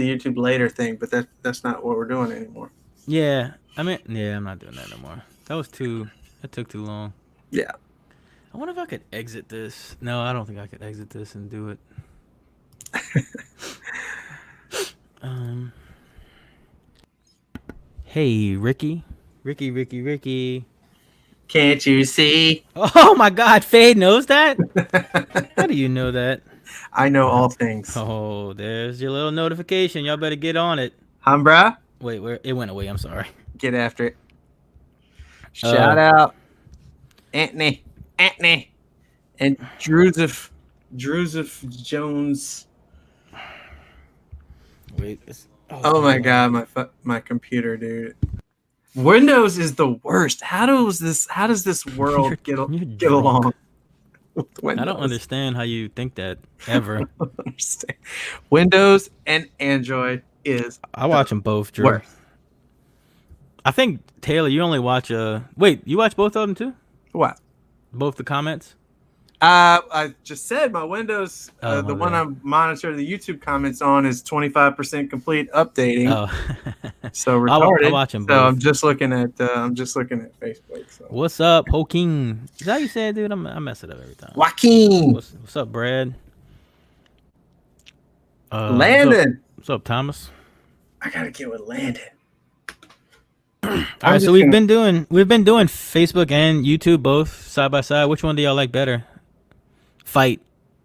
YouTube later thing, but that's not what we're doing anymore. Yeah, I mean, yeah, I'm not doing that no more. That was too. That took too long. Yeah. I wonder if I could exit this. No, I don't think I could exit this and do it. Um. Hey, Ricky. Ricky. Can't you see? Oh my God, Fade knows that. How do you know that? I know all things. Oh, there's your little notification. Y'all better get on it. Humbra, Wait, where it went away? I'm sorry. get after it. Uh, Shout out Anthony, and Drewsif Jones. wait. Oh my god, my computer, dude. Windows is the worst. How does this world You're get drunk. along with Windows? I don't understand how you think that ever. I don't understand. Windows and Android is I watch them both, Drew. worst. I think Taylor, you only watch. Wait, you watch both of them too? What? Both the comments? I just said my Windows, Oh, the my one bad. I monitor the YouTube comments on is 25% complete updating. Oh, So I retarded. watch them So both. I'm just looking at Facebook. So What's up, Hoking? Is that how you say it, dude? I mess it up every time. Joaquin What's up, Brad? Landon. What's up, Thomas? I gotta get with Landon. All right, so we've been doing Facebook and YouTube both side by side. Which one do y'all like better? Fight.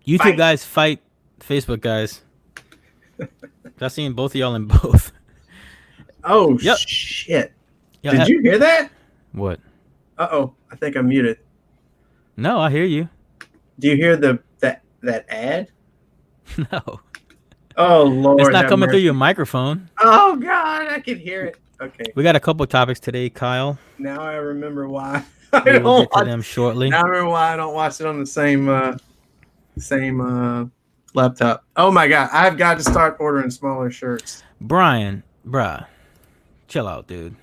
YouTube Fight. guys fight Facebook guys. I've seen both of y'all in both. Oh Yep. shit! Yeah, Did you hear that? What? Uh-oh, I think I'm muted. No, I hear you. Do you hear that ad? No, Oh Lord, it's not have coming through mercy. your microphone. Oh God, I can hear it. Okay, We got a couple topics today, Kyle. now I remember why. We will get to them shortly. Now I remember why I don't watch it on the same laptop. Oh my God, I've got to start ordering smaller shirts. Brian, bruh, chill out, dude.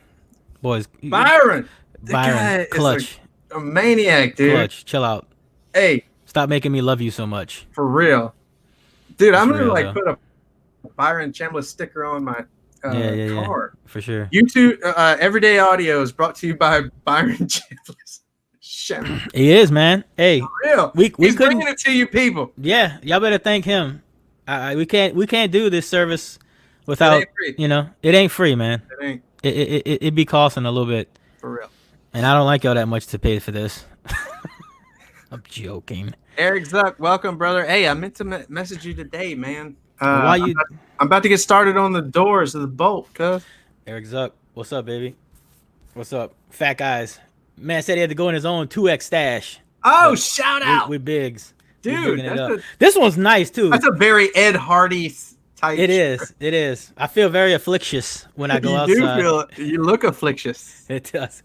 Boys, Byron, the guy Byron, is clutch, a maniac, dude. clutch, chill out. Hey, Stop making me love you so much. for real, dude. It's I'm gonna real, though. put a Byron Chambliss sticker on my Yeah, car. for sure. YouTube Everyday Audio is brought to you by Byron Chambliss. He is, man. Hey, Real. we He's couldn't. bringing it to you people. Yeah, y'all better thank him. We can't do this service without It ain't free. it ain't free, man. It ain't It be costing a little bit, for real. and I don't like y'all that much to pay for this. I'm joking. Eric Zuck, welcome, brother. Hey, I meant to message you today, man. Why you, I'm about to get started on the doors of the bolt, cuz. Eric Zuck? What's up, baby? What's up, fat guys? Man said he had to go in his own 2X stash. Oh, But shout out. with Biggs. Dude, This one's nice too. that's a very Ed Hardy type. It is. I feel very afflictious when I go you outside. You look afflictious. It does.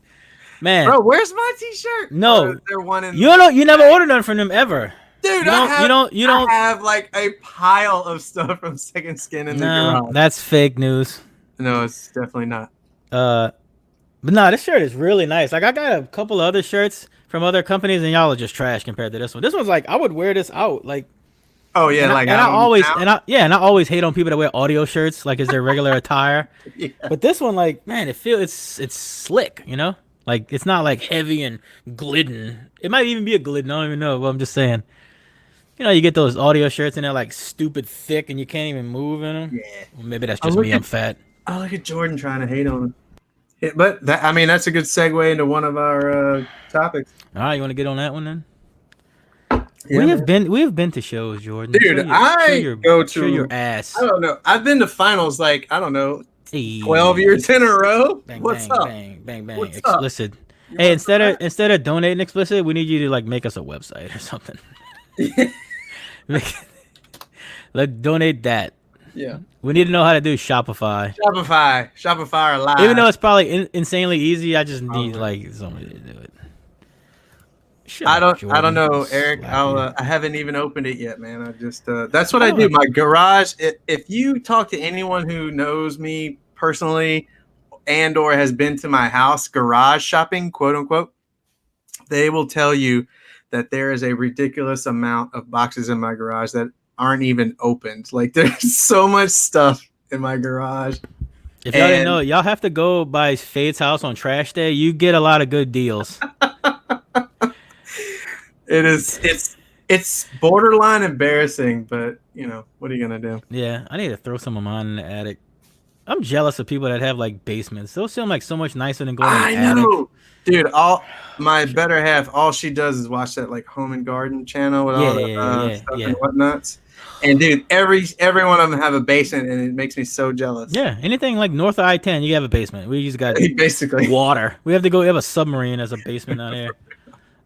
Man. Bro, where's my t-shirt? No. Or is there one in You never ordered none from them ever. Dude, you don't I have like a pile of stuff from Second Skin in the garage. That's fake news. No, it's definitely not. But no, this shirt is really nice. Like I got a couple other shirts from other companies, and y'all are just trash compared to this one. This one's like I would wear this out. Like Oh yeah, and like I always hate on people that wear audio shirts like it's their regular attire. Yeah. But this one, like man, it's slick. You know, like it's not like heavy and glidden. It might even be a glidden. I don't even know. But I'm just saying. You know, you get those audio shirts and they're like stupid thick and you can't even move in them. Yeah. Well, maybe that's just me. I'm fat. Oh, look at Jordan trying to hate on him. Yeah, but that's a good segue into one of our topics. All right, you want to get on that one then? Yeah, we have been to shows, Jordan. Dude, show your ass. I don't know. I've been to finals like I don't know, Hey. 12 years in a row. Bang, What's bang, up? bang, bang, bang. What's up? Explicit. Hey, instead of donating explicit, we need you to like make us a website or something. Like donate that. Yeah. We need to know how to do Shopify. Shopify Live. Even though it's probably insanely easy, I just need like somebody to do it. I don't know, Eric. I haven't even opened it yet, man. I just that's what I do. My garage. If you talk to anyone who knows me personally, and or has been to my house garage shopping, quote unquote, they will tell you that there is a ridiculous amount of boxes in my garage that aren't even opened. Like there's so much stuff in my garage. If y'all didn't know, y'all have to go by Fade's house on trash day. You get a lot of good deals. It's borderline embarrassing, but you know, what are you gonna do? Yeah, I need to throw some of mine in the attic. I'm jealous of people that have like basements. Those seem like so much nicer than going in the attic. Dude. My better half, all she does is watch that like home and garden channel with all the stuff and whatnots. And dude, every one of them have a basement, and it makes me so jealous. Yeah, anything like north of I-10, you have a basement. We just got basically water. We have to go. We have a submarine as a basement down here.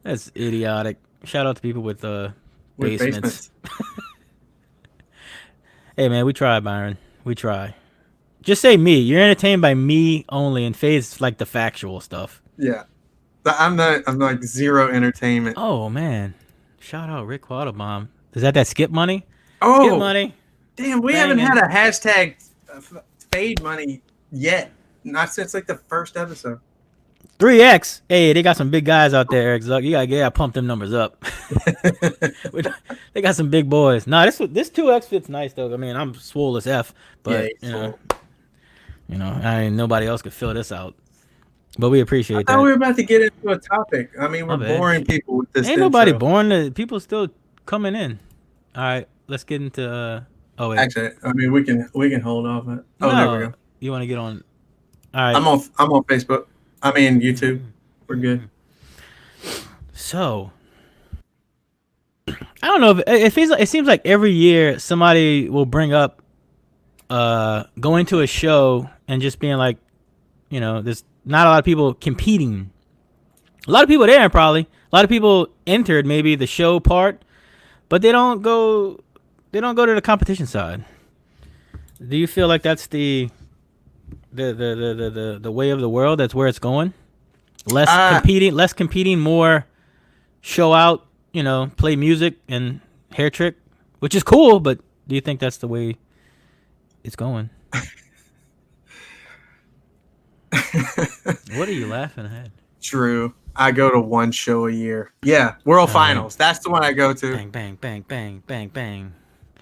That's idiotic. Shout out to people with basements. Hey man, we try, Byron. We try. Just say me. You're entertained by me only, and Faye's like the factual stuff. Yeah, I'm like zero entertainment. Oh man, shout out Rick Quattlebaum. Is that Skip Money? Oh, Skip Money. Damn, we haven't had a hashtag Fade Money yet. Not since like the first episode. 3X. Hey, they got some big guys out there, Eric Zuck. You gotta pump them numbers up. They got some big boys. Nah, this 2X fits nice though. I mean, I'm swole as F, but you know, nobody else could fill this out. But we appreciate that. I thought we were about to get into a topic. I mean, we're boring people with this. Ain't nobody boring. People still coming in. All right, let's get into. Oh wait. Actually, I mean, we can hold off. There we go. You want to get on? All right. I'm on Facebook. I mean YouTube. We're good. So I don't know if it seems like every year somebody will bring up going to a show and just being like, you know, there's not a lot of people competing. A lot of people there probably. A lot of people entered maybe the show part, but they don't go to the competition side. Do you feel like that's the way of the world? That's where it's going. Less competing, more show out. You know, play music and hair trick, which is cool. But do you think that's the way it's going? What are you laughing at? True. I go to one show a year. Yeah, World Finals. That's the one I go to. Bang, bang, bang, bang, bang, bang.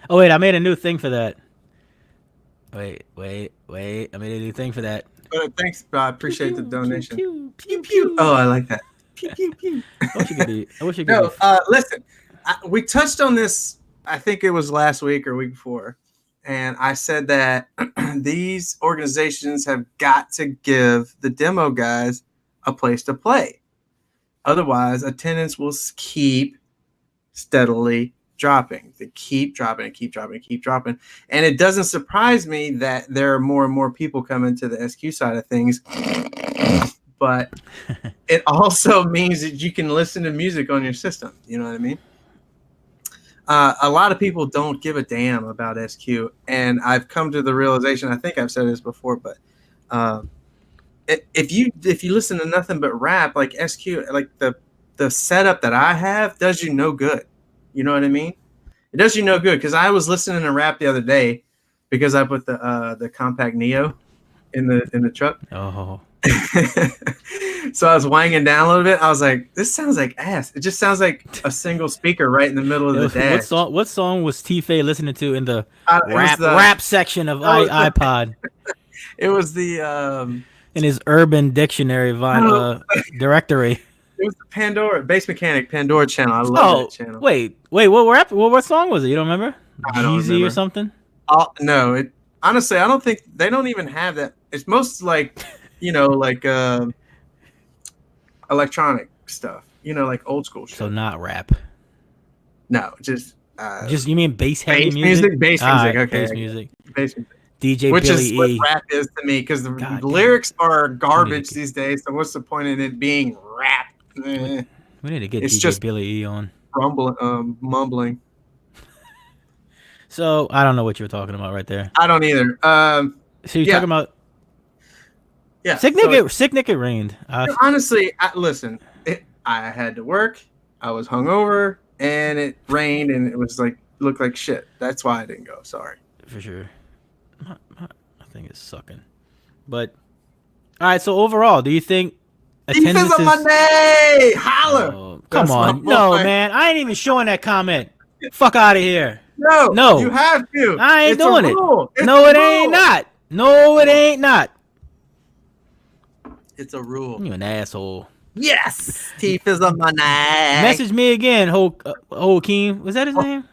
Oh wait, I made a new thing for that. Wait. I made a new thing for that. Thanks, I appreciate the donation. Pew, pew, pew. Oh, I like that. Pew, pew, pew. I wish you could No, listen, we touched on this, I think it was last week or week before, and I said that these organizations have got to give the demo guys a place to play. Otherwise, attendance will keep steadily dropping. They keep dropping. And it doesn't surprise me that there are more and more people coming to the SQ side of things. But it also means that you can listen to music on your system. You know what I mean? A lot of people don't give a damn about SQ. And I've come to the realization, I think I've said this before, but if you listen to nothing but rap, like SQ, like the setup that I have does you no good. You know what I mean? It does you no good, because I was listening to rap the other day because I put the compact Neo in the truck. Oh. So I was wanging down a little bit. I was like, this sounds like ass. It just sounds like a single speaker right in the middle of the dash. What song was T-Fay listening to in the rap section of iPod? It was the in his Urban Dictionary directory. It was the Bass Mechanic Pandora channel. I love that channel. Wait, what song was it? You don't remember? Jeezy or something? No, honestly, I don't think they don't even have that. It's most like, like electronic stuff, like old school shit. So not rap. No, just you mean bass heavy music? Bass music, okay. Bass music. Bass music. DJ Which Billy is E. what rap is to me, because the lyrics are garbage these days. So what's the point in it being rap? We need to get it's DJ just Billy E on. Mumbling. So I don't know what you were talking about right there. I don't either. So you're talking about? Yeah. Sick Nick, it rained. Honestly, listen. I had to work. I was hungover, and it rained, and it was looked like shit. That's why I didn't go. Sorry. For sure. I think it's sucking. But all right. So overall, do you think attendance Defense of Monday, holler! Come on, no man, I ain't even showing that comment. Fuck out of here. No, you have to. I ain't doing it. It's no, it ain't not. No, it ain't not. It's a rule. You an asshole. Yes, teeth is on my neck. Message me again, Joaquin. Was that his name?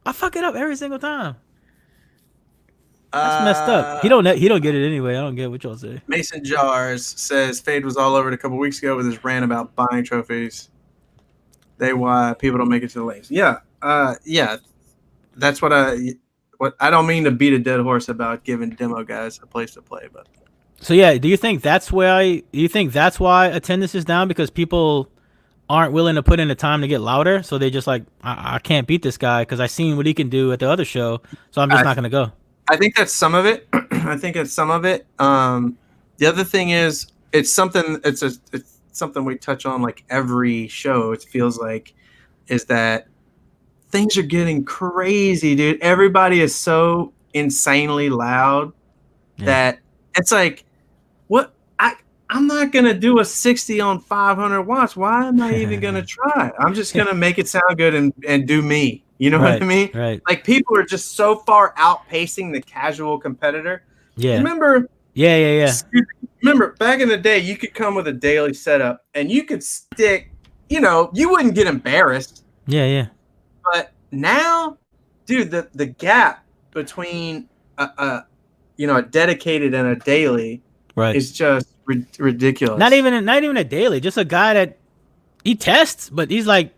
I fuck it up every single time. That's messed up. He don't get it anyway. I don't get what y'all say. Mason Jars says Fade was all over it a couple weeks ago with his rant about buying trophies. Why people don't make it to the lanes. Yeah. That's what I don't mean to beat a dead horse about giving demo guys a place to play, but so yeah, do you think that's why attendance is down, because people aren't willing to put in the time to get louder, so they just like, I can't beat this guy because I seen what he can do at the other show, so I'm just not gonna go. I think that's some of it. The other thing is it's something we touch on like every show. It feels like is that things are getting crazy, dude. Everybody is so insanely loud that it's like, what? I'm not gonna do a 60 on 500 watts. Why am I even gonna try? I'm just gonna make it sound good and do me. You know what I mean? Right. Like people are just so far outpacing the casual competitor. Yeah. Remember? Yeah. Remember back in the day, you could come with a daily setup and you could stick. You know, you wouldn't get embarrassed. Yeah. But now, dude, the gap between a dedicated and a daily is just ridiculous. Not even a daily, just a guy that he tests, but he's like,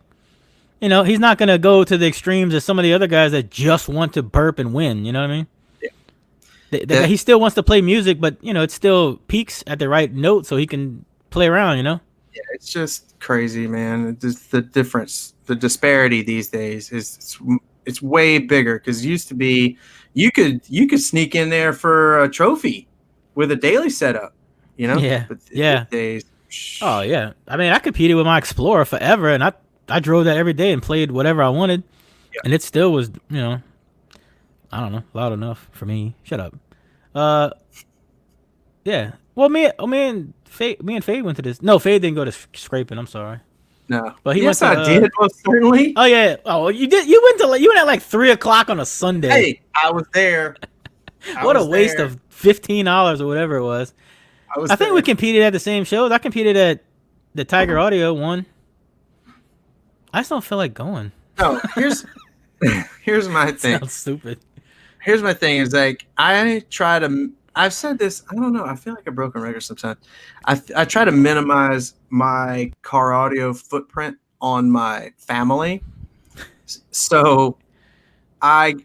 he's not gonna go to the extremes as some of the other guys that just want to burp and win. You know what I mean? Yeah. He still wants to play music, but it still peaks at the right note so he can play around. Yeah, it's just crazy, man. The difference, the disparity these days it's way bigger, because it used to be you could sneak in there for a trophy with a daily setup. Yeah. But days. Oh yeah. I mean, I competed with my Explorer forever, and I drove that every day and played whatever I wanted, and it still was, I don't know, loud enough for me. Shut up. Yeah. Well, me and Fade went to this. No, Fade didn't go to scraping. I'm sorry. No, but he went to. I did most certainly. Oh yeah. Oh, you did. You went at like 3:00 on a Sunday. Hey, I was there. What a waste of $15 or whatever it was. I think we competed at the same shows. I competed at the Tiger Audio one. I just don't feel like going. No, here's my thing. Sounds stupid. Here's my thing is like I've said this, I don't know, I feel like a broken record sometimes. I try to minimize my car audio footprint on my family. So I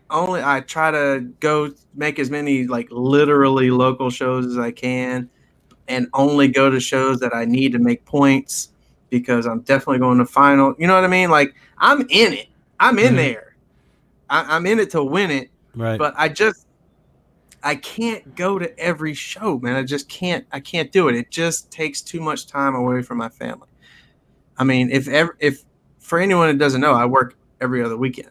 try to go make as many like literally local shows as I can, and only go to shows that I need to make points, because I'm definitely going to final. You know what I mean? Like I'm in it. I'm in there. I'm in it to win it. Right. But I can't go to every show, man. I just can't. I can't do it. It just takes too much time away from my family. I mean, if for anyone that doesn't know, I work every other weekend.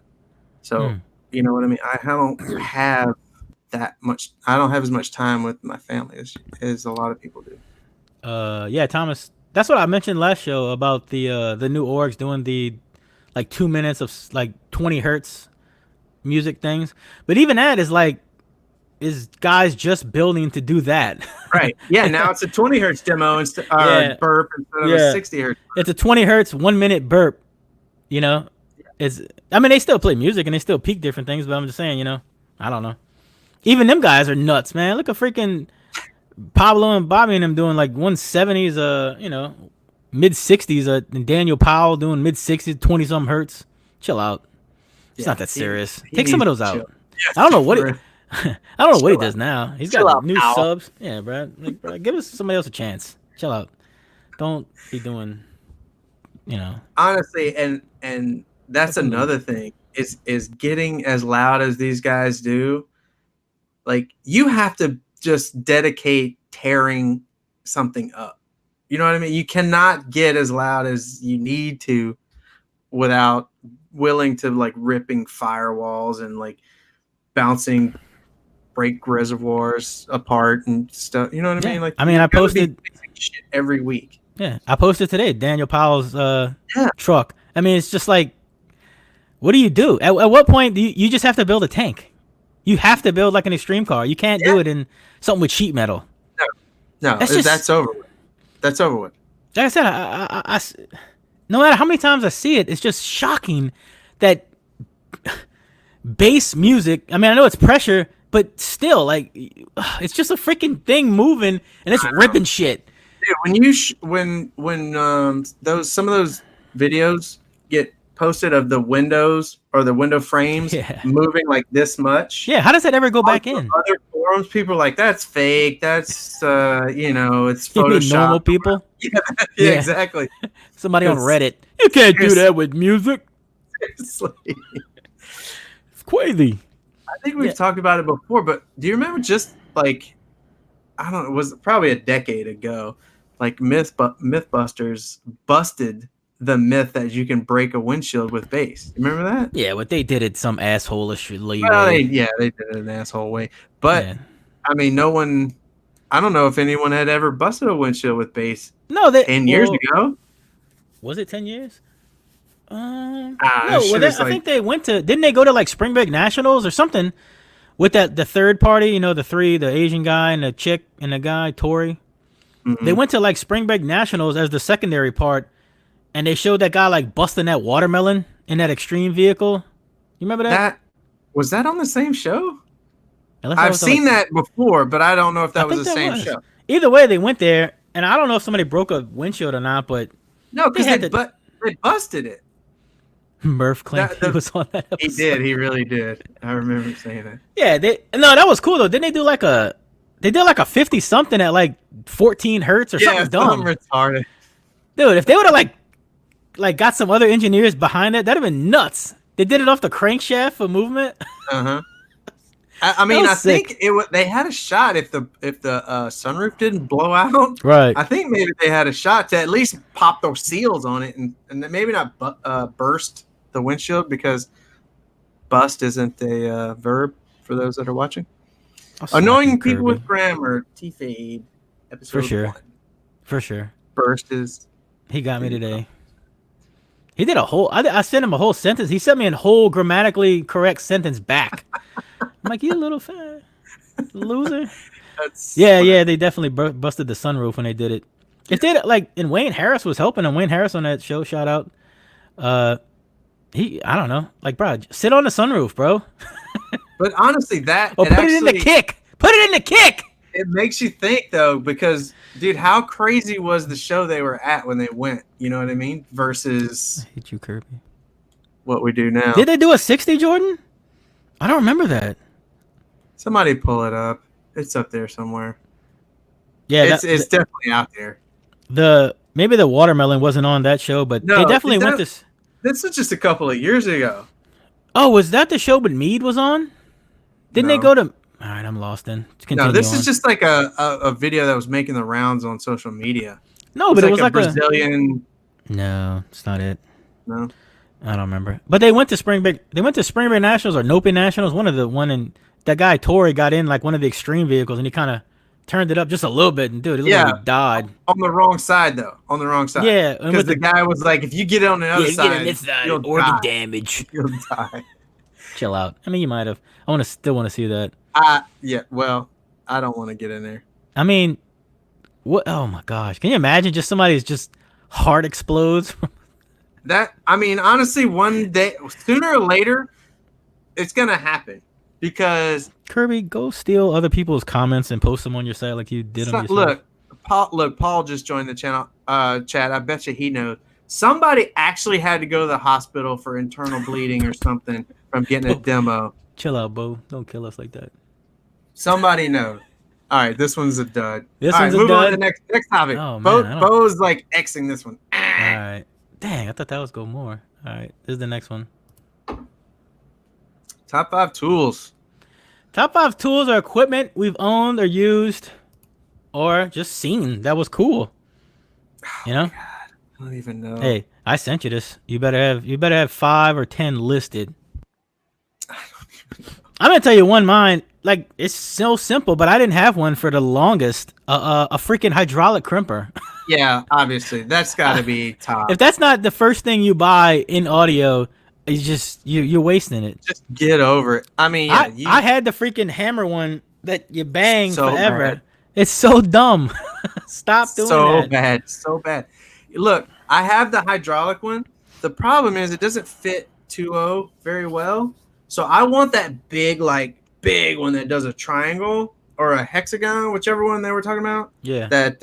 So, you know what I mean? I don't have that much. I don't have as much time with my family as a lot of people do. Yeah, Thomas. That's what I mentioned last show about the new orgs doing the like 2 minutes of like 20 hertz music things. But even that is guys just building to do that. Right. Yeah. Now it's a 20 hertz demo instead burp instead of a 60 hertz. It's a 20 hertz 1 minute burp. I mean, they still play music and they still peak different things, but I'm just saying, I don't know. Even them guys are nuts, man. Look at freaking Pablo and Bobby and them doing like 170s, mid 60s, and Daniel Powell doing mid 60s, 20 something hertz. Chill out. It's not that serious. Take some of those out. I don't know what he does now. He's got new subs. Yeah, bro. Like, bro, give us somebody else a chance. Chill out. Don't be doing, Honestly, and that's another thing is getting as loud as these guys do. Like you have to just dedicate tearing something up. You know what I mean? You cannot get as loud as you need to without willing to like ripping firewalls and like bouncing break reservoirs apart and stuff. You know what I mean? Like I posted shit every week. Yeah, I posted today Daniel Powell's truck. I mean, it's just like What do you do? At what point do you just have to build a tank? You have to build like an extreme car. You can't do it in something with sheet metal. No, that's over with. That's over with. Like I said, I no matter how many times I see it, it's just shocking that bass music. I mean, I know it's pressure, but still, like, it's just a freaking thing moving and it's ripping shit. Dude, when some of those videos get posted of the windows or the window frames moving like this much. Yeah, how does that ever go back in? Other forums, people are like, that's fake. That's it's Photoshop. Normal people. Yeah, exactly. Somebody on Reddit. You can't do that with music. Seriously. It's crazy. I think we've talked about it before, but do you remember just like, I don't know, it was probably a decade ago, like Mythbusters busted the myth that you can break a windshield with bass. You remember that? Yeah, but they did it some asshole-ishly way. They did it an asshole way. But, I mean, I don't know if anyone had ever busted a windshield with bass 10 years ago. Was it 10 years? No, I think they went to, didn't they go to like Spring Break Nationals or something with the third party, the Asian guy and the chick and the guy, Tori. Mm-hmm. They went to like Spring Break Nationals as the secondary part. And they showed that guy like busting that watermelon in that extreme vehicle. You remember that? Was that on the same show? I've seen that before, but I don't know if that was the same show. Either way, they went there, and I don't know if somebody broke a windshield or not, but no, because they busted it. Murph claimed he was on that episode. He did. He really did. I remember saying that. Yeah, that was cool though. Didn't they do like a 50 something at like 14 hertz or something dumb? Retarded. Dude, if they would have like got some other engineers behind it, that'd have been nuts. They did it off the crankshaft for movement. I mean, I think they had a shot if the sunroof didn't blow out. Right. I think maybe they had a shot to at least pop those seals on it and maybe not burst the windshield, because bust isn't a verb for those that are watching. Annoying people with grammar. T-Fade. Episode 1. For sure. Burst is. He got me today. He did a whole. I sent him a whole sentence. He sent me a whole grammatically correct sentence back. I'm like, you little fat loser. Yeah. They definitely busted the sunroof when they did it. If they like, and Wayne Harris was helping him. Wayne Harris on that show. Shout out. I don't know. Like, bro, sit on the sunroof, bro. But honestly, put it in the kick. Put it in the kick. It makes you think though, because dude, how crazy was the show they were at when they went? You know what I mean? Versus I hate you, Kirby. What we do now. Did they do a 60, Jordan? I don't remember that. Somebody pull it up. It's up there somewhere. Yeah, it's definitely out there. Maybe the watermelon wasn't on that show, but they definitely went this. This is just a couple of years ago. Oh, was that the show when Mead was on? Didn't they go to? All right, I'm lost then. No, this is just like a video that was making the rounds on social media. No, but it was like a Brazilian. No, it's not it. No, I don't remember. But they went to Spring Break. They went to Spring Break Nationals or Nope Nationals. And that guy Tori got in like one of the extreme vehicles, and he kind of turned it up just a little bit, and dude, it looked like he died. On the wrong side though. On the wrong side. Yeah, because the guy was like, if you get on the other side, you'll organ damage. You'll die. Chill out. I mean, you might have. I still want to see that. Yeah. Well, I don't want to get in there. I mean, what? Oh my gosh! Can you imagine just somebody's just heart explodes? Honestly, one day, sooner or later, it's gonna happen, because Kirby, go steal other people's comments and post them on your site like you did on yourself. Paul just joined the channel. Chat. I bet you he knows. Somebody actually had to go to the hospital for internal bleeding or something from getting a demo. Chill out, Bo. Don't kill us like that. Somebody knows. All right, this one's a dud. Move on to the next topic. Oh, Bo's like Xing this one. All right. Dang, I thought that was go more. All right, this is the next one. Top 5 tools. Top 5 tools or equipment we've owned or used or just seen that was cool. You know? God, I don't even know. Hey, I sent you this. You better have 5 or 10 listed. I'm gonna tell you one mine. Like, it's so simple, but I didn't have one for the longest. A freaking hydraulic crimper. Yeah, obviously that's got to be top. If that's not the first thing you buy in audio, you're wasting it. Just get over it. I mean, yeah, I had the freaking hammer one that you bang so forever. bad. It's so dumb. Stop doing So that. bad, so bad. Look, I have the hydraulic one. The problem is it doesn't fit 2.0 very well. So I want that big one that does a triangle or a hexagon, whichever one they were talking about. Yeah. That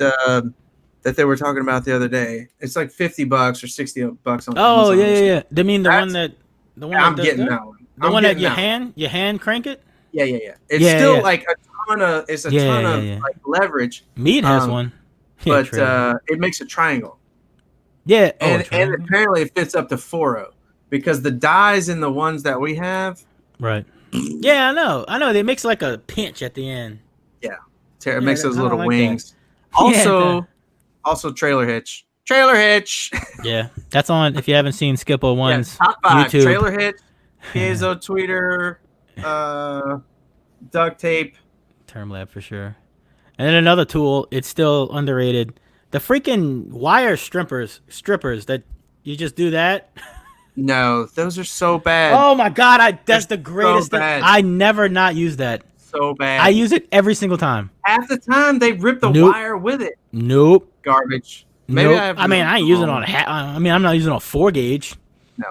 they were talking about the other day. It's like $50 or $60 on Oh Amazon. yeah. They mean the one That's- that I'm does getting that? that one. The one that you hand crank it? Yeah. It's still like a ton of like leverage. Mead has one. Yeah, but it makes a triangle. Yeah. And apparently it fits up to 4.0 because the dies in the ones that we have. Right. Yeah, I know. They makes like a pinch at the end. Yeah. It makes those little wings. That. Also trailer hitch. Trailer hitch. Yeah. That's on if you haven't seen Skippo One's top 5. YouTube. Trailer hitch, piezo tweeter, duct tape. Termlab for sure. And then another tool, it's still underrated. The freaking wire strippers that you just do that. No, those are so bad. Oh my god, that's the greatest thing. I never not use that. So bad. I use it every single time. Half the time they rip the wire with it. Nope. Garbage. Maybe I ain't using it on I'm not using it on 4 gauge. No.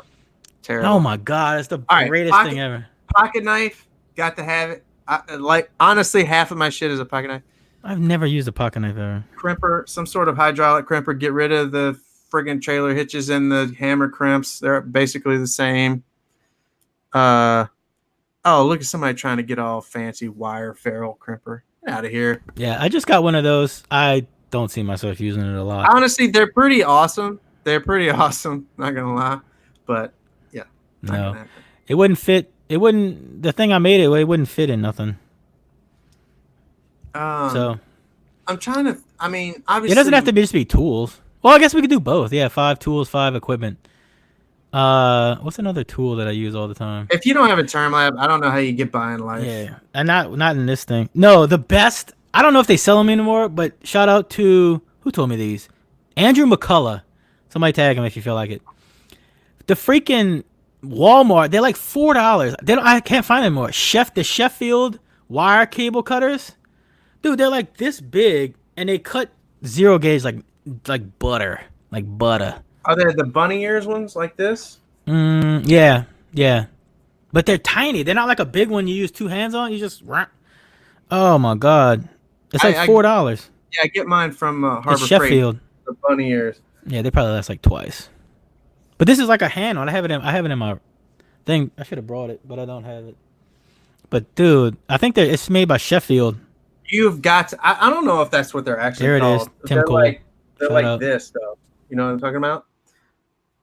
Terrible. Oh my god, it's the greatest thing ever. Pocket knife, got to have it. Honestly, half of my shit is a pocket knife. I've never used a pocket knife ever. Crimper, some sort of hydraulic crimper. Get rid of the friggin' trailer hitches and the hammer crimps. They're basically the same. Oh, look at somebody trying to get all fancy wire ferrule crimper. Get out of here. Yeah, I just got one of those. I don't see myself using it a lot. Honestly, they're pretty awesome. Not gonna lie. But yeah. No. It wouldn't fit. It wouldn't. The thing I made it wouldn't fit in nothing. So I'm trying to. I mean, obviously, it doesn't have to just be tools. Well, I guess we could do both. Yeah, 5 tools, 5 equipment. What's another tool that I use all the time? If you don't have a term lab, I don't know how you get by in life. Yeah, and not in this thing. No, the best. I don't know if they sell them anymore, but shout out to who told me these. Andrew McCullough. Somebody tag him if you feel like it. The freaking Walmart. They're like $4. I can't find them anymore. The Sheffield wire cable cutters. Dude, they're like this big, and they cut 0 gauge like butter. Are they the bunny ears ones like this? Yeah. But they're tiny. They're not like a big one you use 2 hands on. You just... Oh, my God. It's like $4. Yeah, I get mine from Harbor Freight. Sheffield. The bunny ears. Yeah, they probably last like twice. But this is like a hand one. I have it in my thing. I should have brought it, but I don't have it. But, dude, I think it's made by Sheffield. You've got to... I don't know if that's what they're actually called. There it is. Tim Cole. They're like this, though. You know what I'm talking about?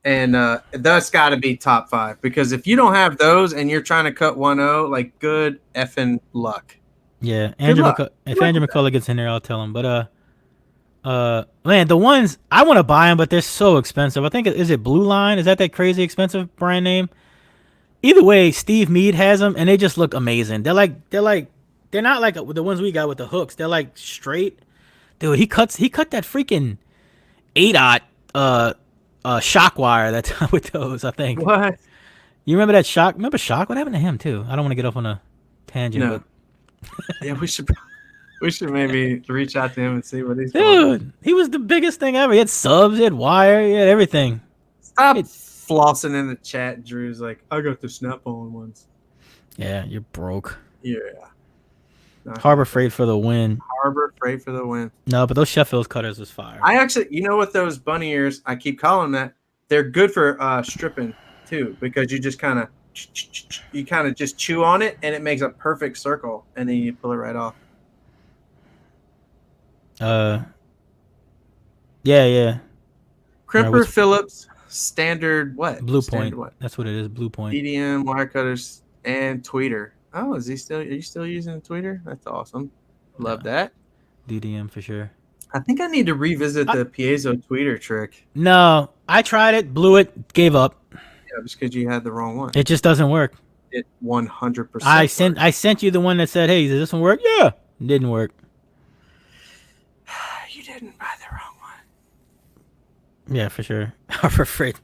And that's got to be top 5 because if you don't have those and you're trying to cut 1.0, like good effing luck. Yeah, if Andrew McCullough gets in there, I'll tell him. But man, the ones I want to buy them, but they're so expensive. I think is it Blue Line? Is that crazy expensive brand name? Either way, Steve Mead has them, and they just look amazing. They're not like the ones we got with the hooks. They're like straight. Dude, he cut that freaking 8/0 shock wire that's with those, I think. What? You remember that Shock? Remember Shock? What happened to him too? I don't want to get off on a tangent. No. But... yeah, we should maybe reach out to him and see what he's doing. Dude, he was the biggest thing ever. He had subs, he had wire, he had everything. Stop flossing in the chat. Drew's like, I got the Snap-on ones. Yeah, you're broke. Yeah. Harbor Freight for the win. Harbor Freight for the win. No, but those Sheffield cutters was fire. I actually, you know what those bunny ears, I keep calling that, they're good for stripping too, because you just kind of just chew on it and it makes a perfect circle and then you pull it right off. Yeah. Crimper Phillips standard what? Blue standard Point. What? That's what it is. Blue Point. EDM wire cutters and tweeter. Oh, are you still using a tweeter? That's awesome. Love that. DDM for sure. I think I need to revisit the piezo tweeter trick. No, I tried it, blew it, gave up. Yeah, just because you had the wrong one. It just doesn't work. It 100%. I sent you the one that said, "Hey, does this one work?" Yeah, it didn't work. You didn't buy the wrong one. Yeah, for sure. Harbor Freight,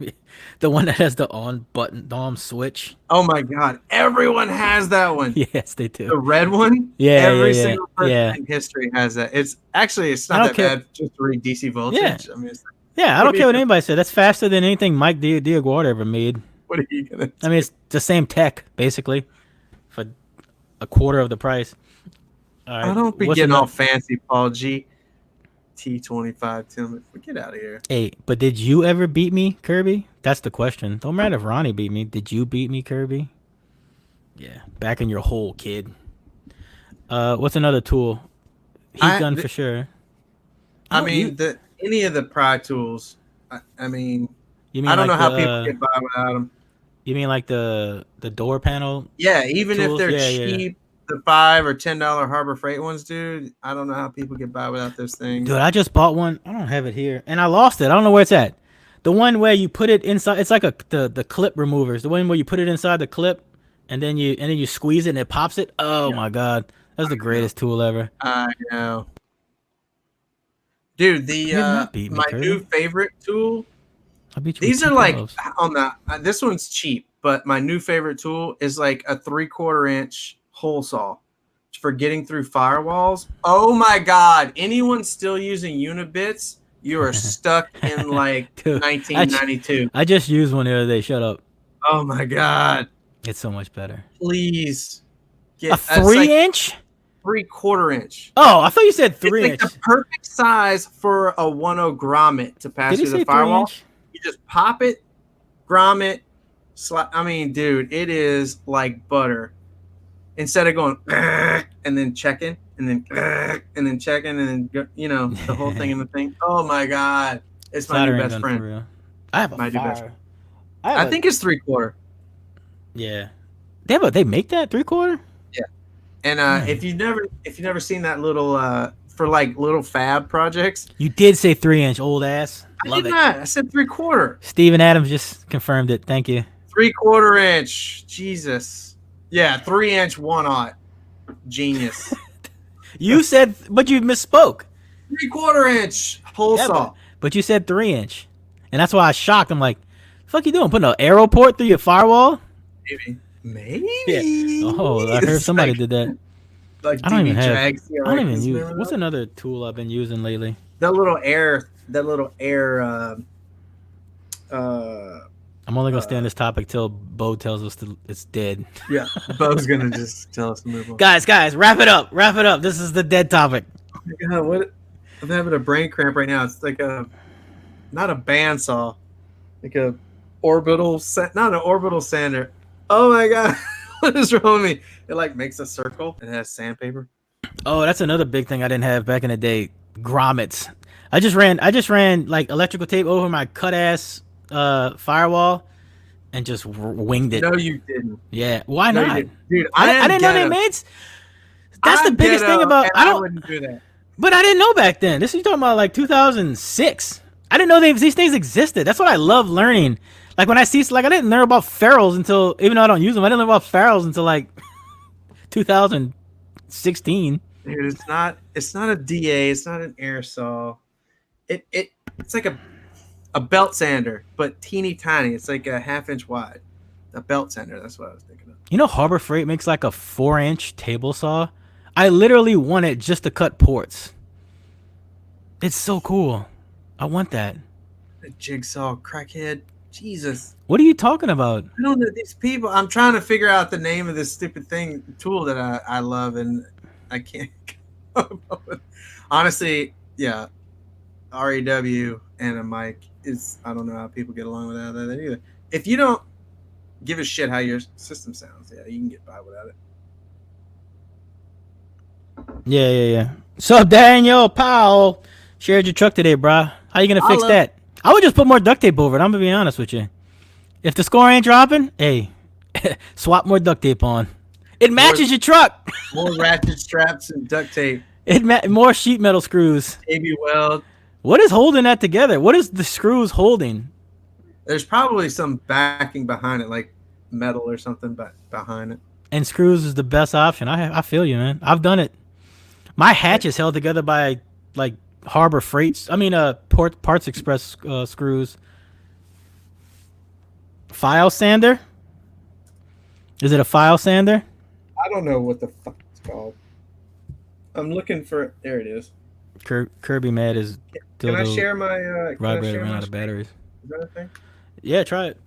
the one that has the on button, the on switch. Oh my god, everyone has that one. Yes, they do. The red one. Yeah, Every yeah, yeah, single person yeah. in history has that. It's I not don't that care. bad just to read DC Yeah, voltage. I mean, yeah. I what don't are care you what anybody said. That's faster than anything Mike Diaguarda ever made. what are you gonna I mean, do? it's the same tech basically for a quarter of the price. All I right, don't be what's getting all another? fancy, Paul G. T25 Tillman. Get out of here. Hey, but did you ever beat me, Kirby? That's the question. Don't matter if Ronnie beat me. Did you beat me, Kirby? Yeah, back in your hole, kid. What's another tool? Heat I gun th- for sure. I You mean the any of the pry tools. I mean you I mean don't know like how people get by without them. you mean like the door panel Yeah, even if tools? they're Yeah, yeah. cheap, the $5 or $10 Harbor Freight ones, dude. I don't know how people get by without those Dude, things. I just bought one. I don't have it here, and I lost it. I don't know where it's at. The one where you put it inside. It's like the clip removers. The one where you put it inside the clip, and then you squeeze it and it pops it. Oh Yeah, my god, that's the I know. greatest tool ever. I know. Dude, You have not beat me, my new Kirby. favorite tool. I beat you with These two are like gloves. on the this one's cheap, but my new favorite tool is like a 3/4 inch hole saw for getting through firewalls. Oh my god! Anyone still using unibits? You are stuck in like Dude, 1992. I just used one the other day. Shut up. Oh my god! It's so much better. Please A get it's three like inch? 3/4 inch. Oh, I thought you said It's 3 inch. like the perfect size for a 1/0 grommet to pass Did he through the say 3 firewall. inch? You just pop it, grommet, I mean, dude, it is like butter. Instead of going and then checking and then checking and then the whole thing in the thing. Oh my god, it's my new Soldering best gun for friend. real. I have a My new best. fire. I think it's 3/4. Yeah. They make that 3/4? Yeah, and Man. if you've never seen that little for like little fab projects, You did say 3 inch, old ass. I Love did it. not. I said 3/4. Steven Adams just confirmed it. Thank you. 3/4 inch. Jesus. Yeah, 3 inch 1/0. Genius. You said, but you misspoke. 3/4 inch hole Yeah, saw. but you said 3 inch, and that's why I was shocked. I'm like, "The fuck you doing? Putting an arrow port through your firewall?" Maybe. Yeah. Oh, I heard It's somebody did that. like I don't even DB have. Jag I don't even CRXs, use. remember What's that? another tool I've been using lately? That little air I'm only gonna stay on this topic till Bo tells us it's dead. yeah. Bo's gonna just tell us to move on. Guys, wrap it up. Wrap it up. This is the dead topic. Oh my God, what I'm having a brain cramp right now. It's like not a bandsaw, like a not an orbital sander. Oh my god, what is wrong with me? It like makes a circle. It has sandpaper. Oh, that's another big thing I didn't have back in the day. Grommets. I just ran like electrical tape over my cut ass firewall and just winged it. No, you didn't. Yeah, why No, you not? didn't. Dude, I didn't know they made. That's the biggest thing about. I wouldn't do that. But I didn't know back then. This is talking about like 2006. I didn't know these things existed. That's what I love learning. Like when I see, like I didn't learn about ferrules until, even though I don't use them, I didn't learn about ferrules until like 2016. Dude, it's not a DA. It's not an air saw. It's like a belt sander, but teeny tiny. It's like a 1/2 inch wide. A belt sander. That's what I was thinking of. You know, Harbor Freight makes like a 4 inch table saw. I literally want it just to cut ports. It's so cool. I want that. A jigsaw crackhead. Jesus. What are you talking about? I don't know these people. I'm trying to figure out the name of this stupid tool that I love, and I can't. Honestly, yeah. REW and a mic is. I don't know how people get along without that either. If you don't give a shit how your system sounds, yeah, you can get by without it. Yeah. So Daniel Powell shared your truck today, brah. How you gonna fix that? I would just put more duct tape over it. I'm gonna be honest with you. If the score ain't dropping, hey, swap more duct tape on. It matches your truck. More ratchet straps and duct tape. More sheet metal screws. Maybe weld. What is holding that together? What is the screws holding? There's probably some backing behind it, like metal or something behind it. And screws is the best option. I feel you, man. I've done it. My hatch is held together by like Harbor Freights. I mean, Parts Express screws. File sander. Is it a file sander? I don't know what the fuck it's called. I'm looking for. There it is. Kirby mad is Can I share my? Vibrator ran out of batteries. Is that a thing? Yeah, try it.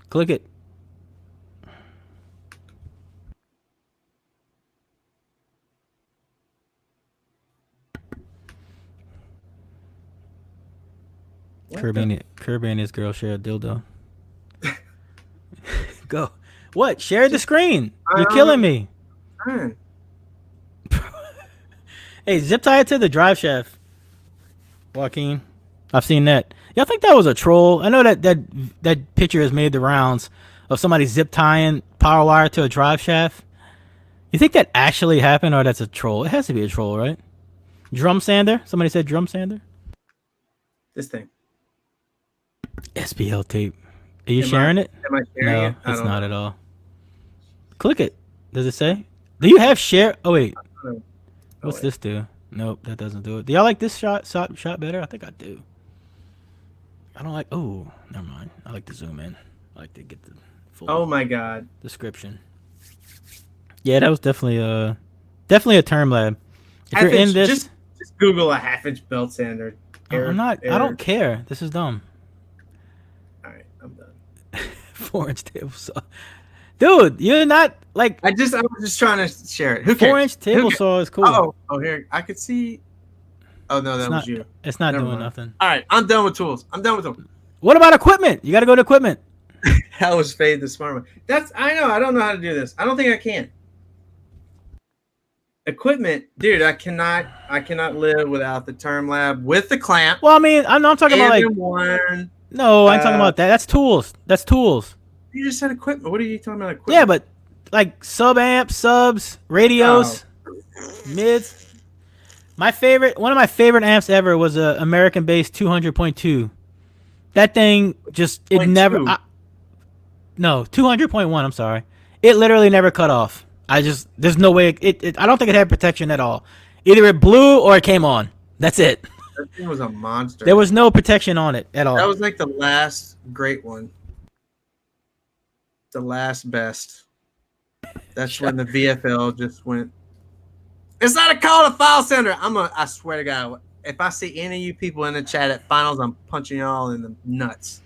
Click it. Kirby and his girl share a dildo. Go. What? Share the screen. You're killing me. Hey, zip tie it to the drive shaft, Joaquin. I've seen that. Y'all think that was a troll? I know that picture has made the rounds of somebody zip tying power wire to a drive shaft. You think that actually happened, or that's a troll? It has to be a troll, right? Drum sander? Somebody said drum sander? This thing. SPL tape. Are you sharing it? Am I sharing it? No, it's not at all. Click it. Does it say? Do you have share? Oh, wait. What's this do? Nope, that doesn't do it. Do y'all like this shot better? I think I do. I don't like... Oh, never mind. I like to zoom in. I like to get the full... Oh, my God. Description. Yeah, that was definitely a term lab. If you're in this... Just Google a half-inch belt sander. I'm not... I don't care. This is dumb. All right, I'm done. 4-inch table saw. Dude, you're not like... I was just trying to share it. Who cares? 4-inch table saw is cool. Oh, here. I could see... Oh, no, that was you. It's not doing nothing. All right, I'm done with tools. What about equipment? You got to go to equipment. That was Fade the smart one. I know. I don't know how to do this. I don't think I can. Equipment, dude. I cannot live without the term lab with the clamp. Well, I mean, I'm not talking about like... No, I'm talking about that. That's tools. You just said equipment. What are you talking about? Equipment? Yeah, but like sub-amps, subs, radios, mids. One of my favorite amps ever was a American-based 200.2. That thing just... It never... No, 200.1, I'm sorry. It literally never cut off. There's no way... I don't think it had protection at all. Either it blew or it came on. That's it. That thing was a monster. There was no protection on it at all. That was like the last great one. The last best. That's when the VFL just went... It's not called a file sander. I swear to God, if I see any of you people in the chat at finals, I'm punching y'all in the nuts.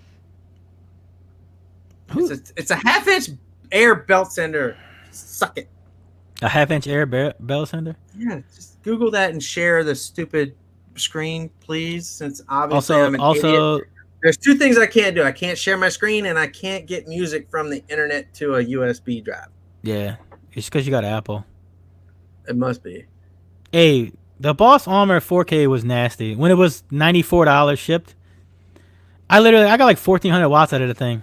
It's a half-inch air belt sander. Suck it. A half-inch air belt sander? Yeah, just Google that and share the stupid screen, please. Since obviously I'm an idiot. There's two things I can't do. I can't share my screen, and I can't get music from the internet to a USB drive. Yeah, it's because you got Apple. It must be. Hey, the Boss Armor 4K was nasty. When it was $94 shipped, I got like 1,400 watts out of the thing.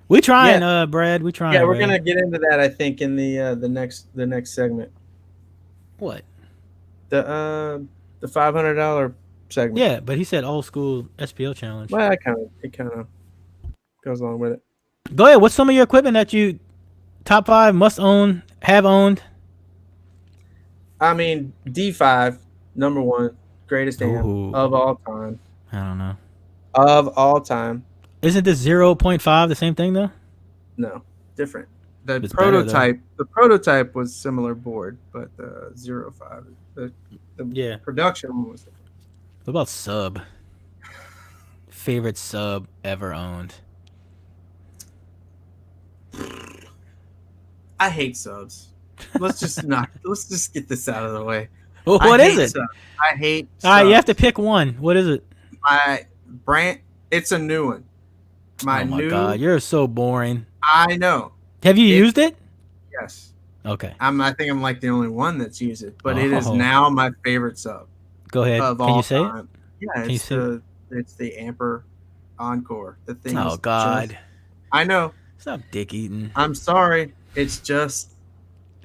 We trying, Brad. We trying. Yeah, we're gonna get into that. I think in the next segment. What? The $500 segment. Yeah, but he said old school SPL challenge. Well, it kind of goes along with it. Go ahead. What's some of your equipment that you top 5 must own, have owned? I mean, D5, number 1, greatest amp of all time. I don't know. Of all time. Isn't this 0.5 the same thing though? No, different. The prototype was similar board, but the 0.5, the production was different. What about sub? Favorite sub ever owned? I hate subs. Let's just get this out of the way. Well, what is it? Subs. I hate subs. All right, you have to pick one. What is it? My brand. It's a new one. Oh my God, you're so boring. I know. Have you used it? Yes. Okay. I think I'm like the only one that's used it, but it is now my favorite sub. Go ahead. Can you say it? Yeah, it's the Amper Encore. The thing. Oh God. I know. Stop dick eating. I'm sorry. It's just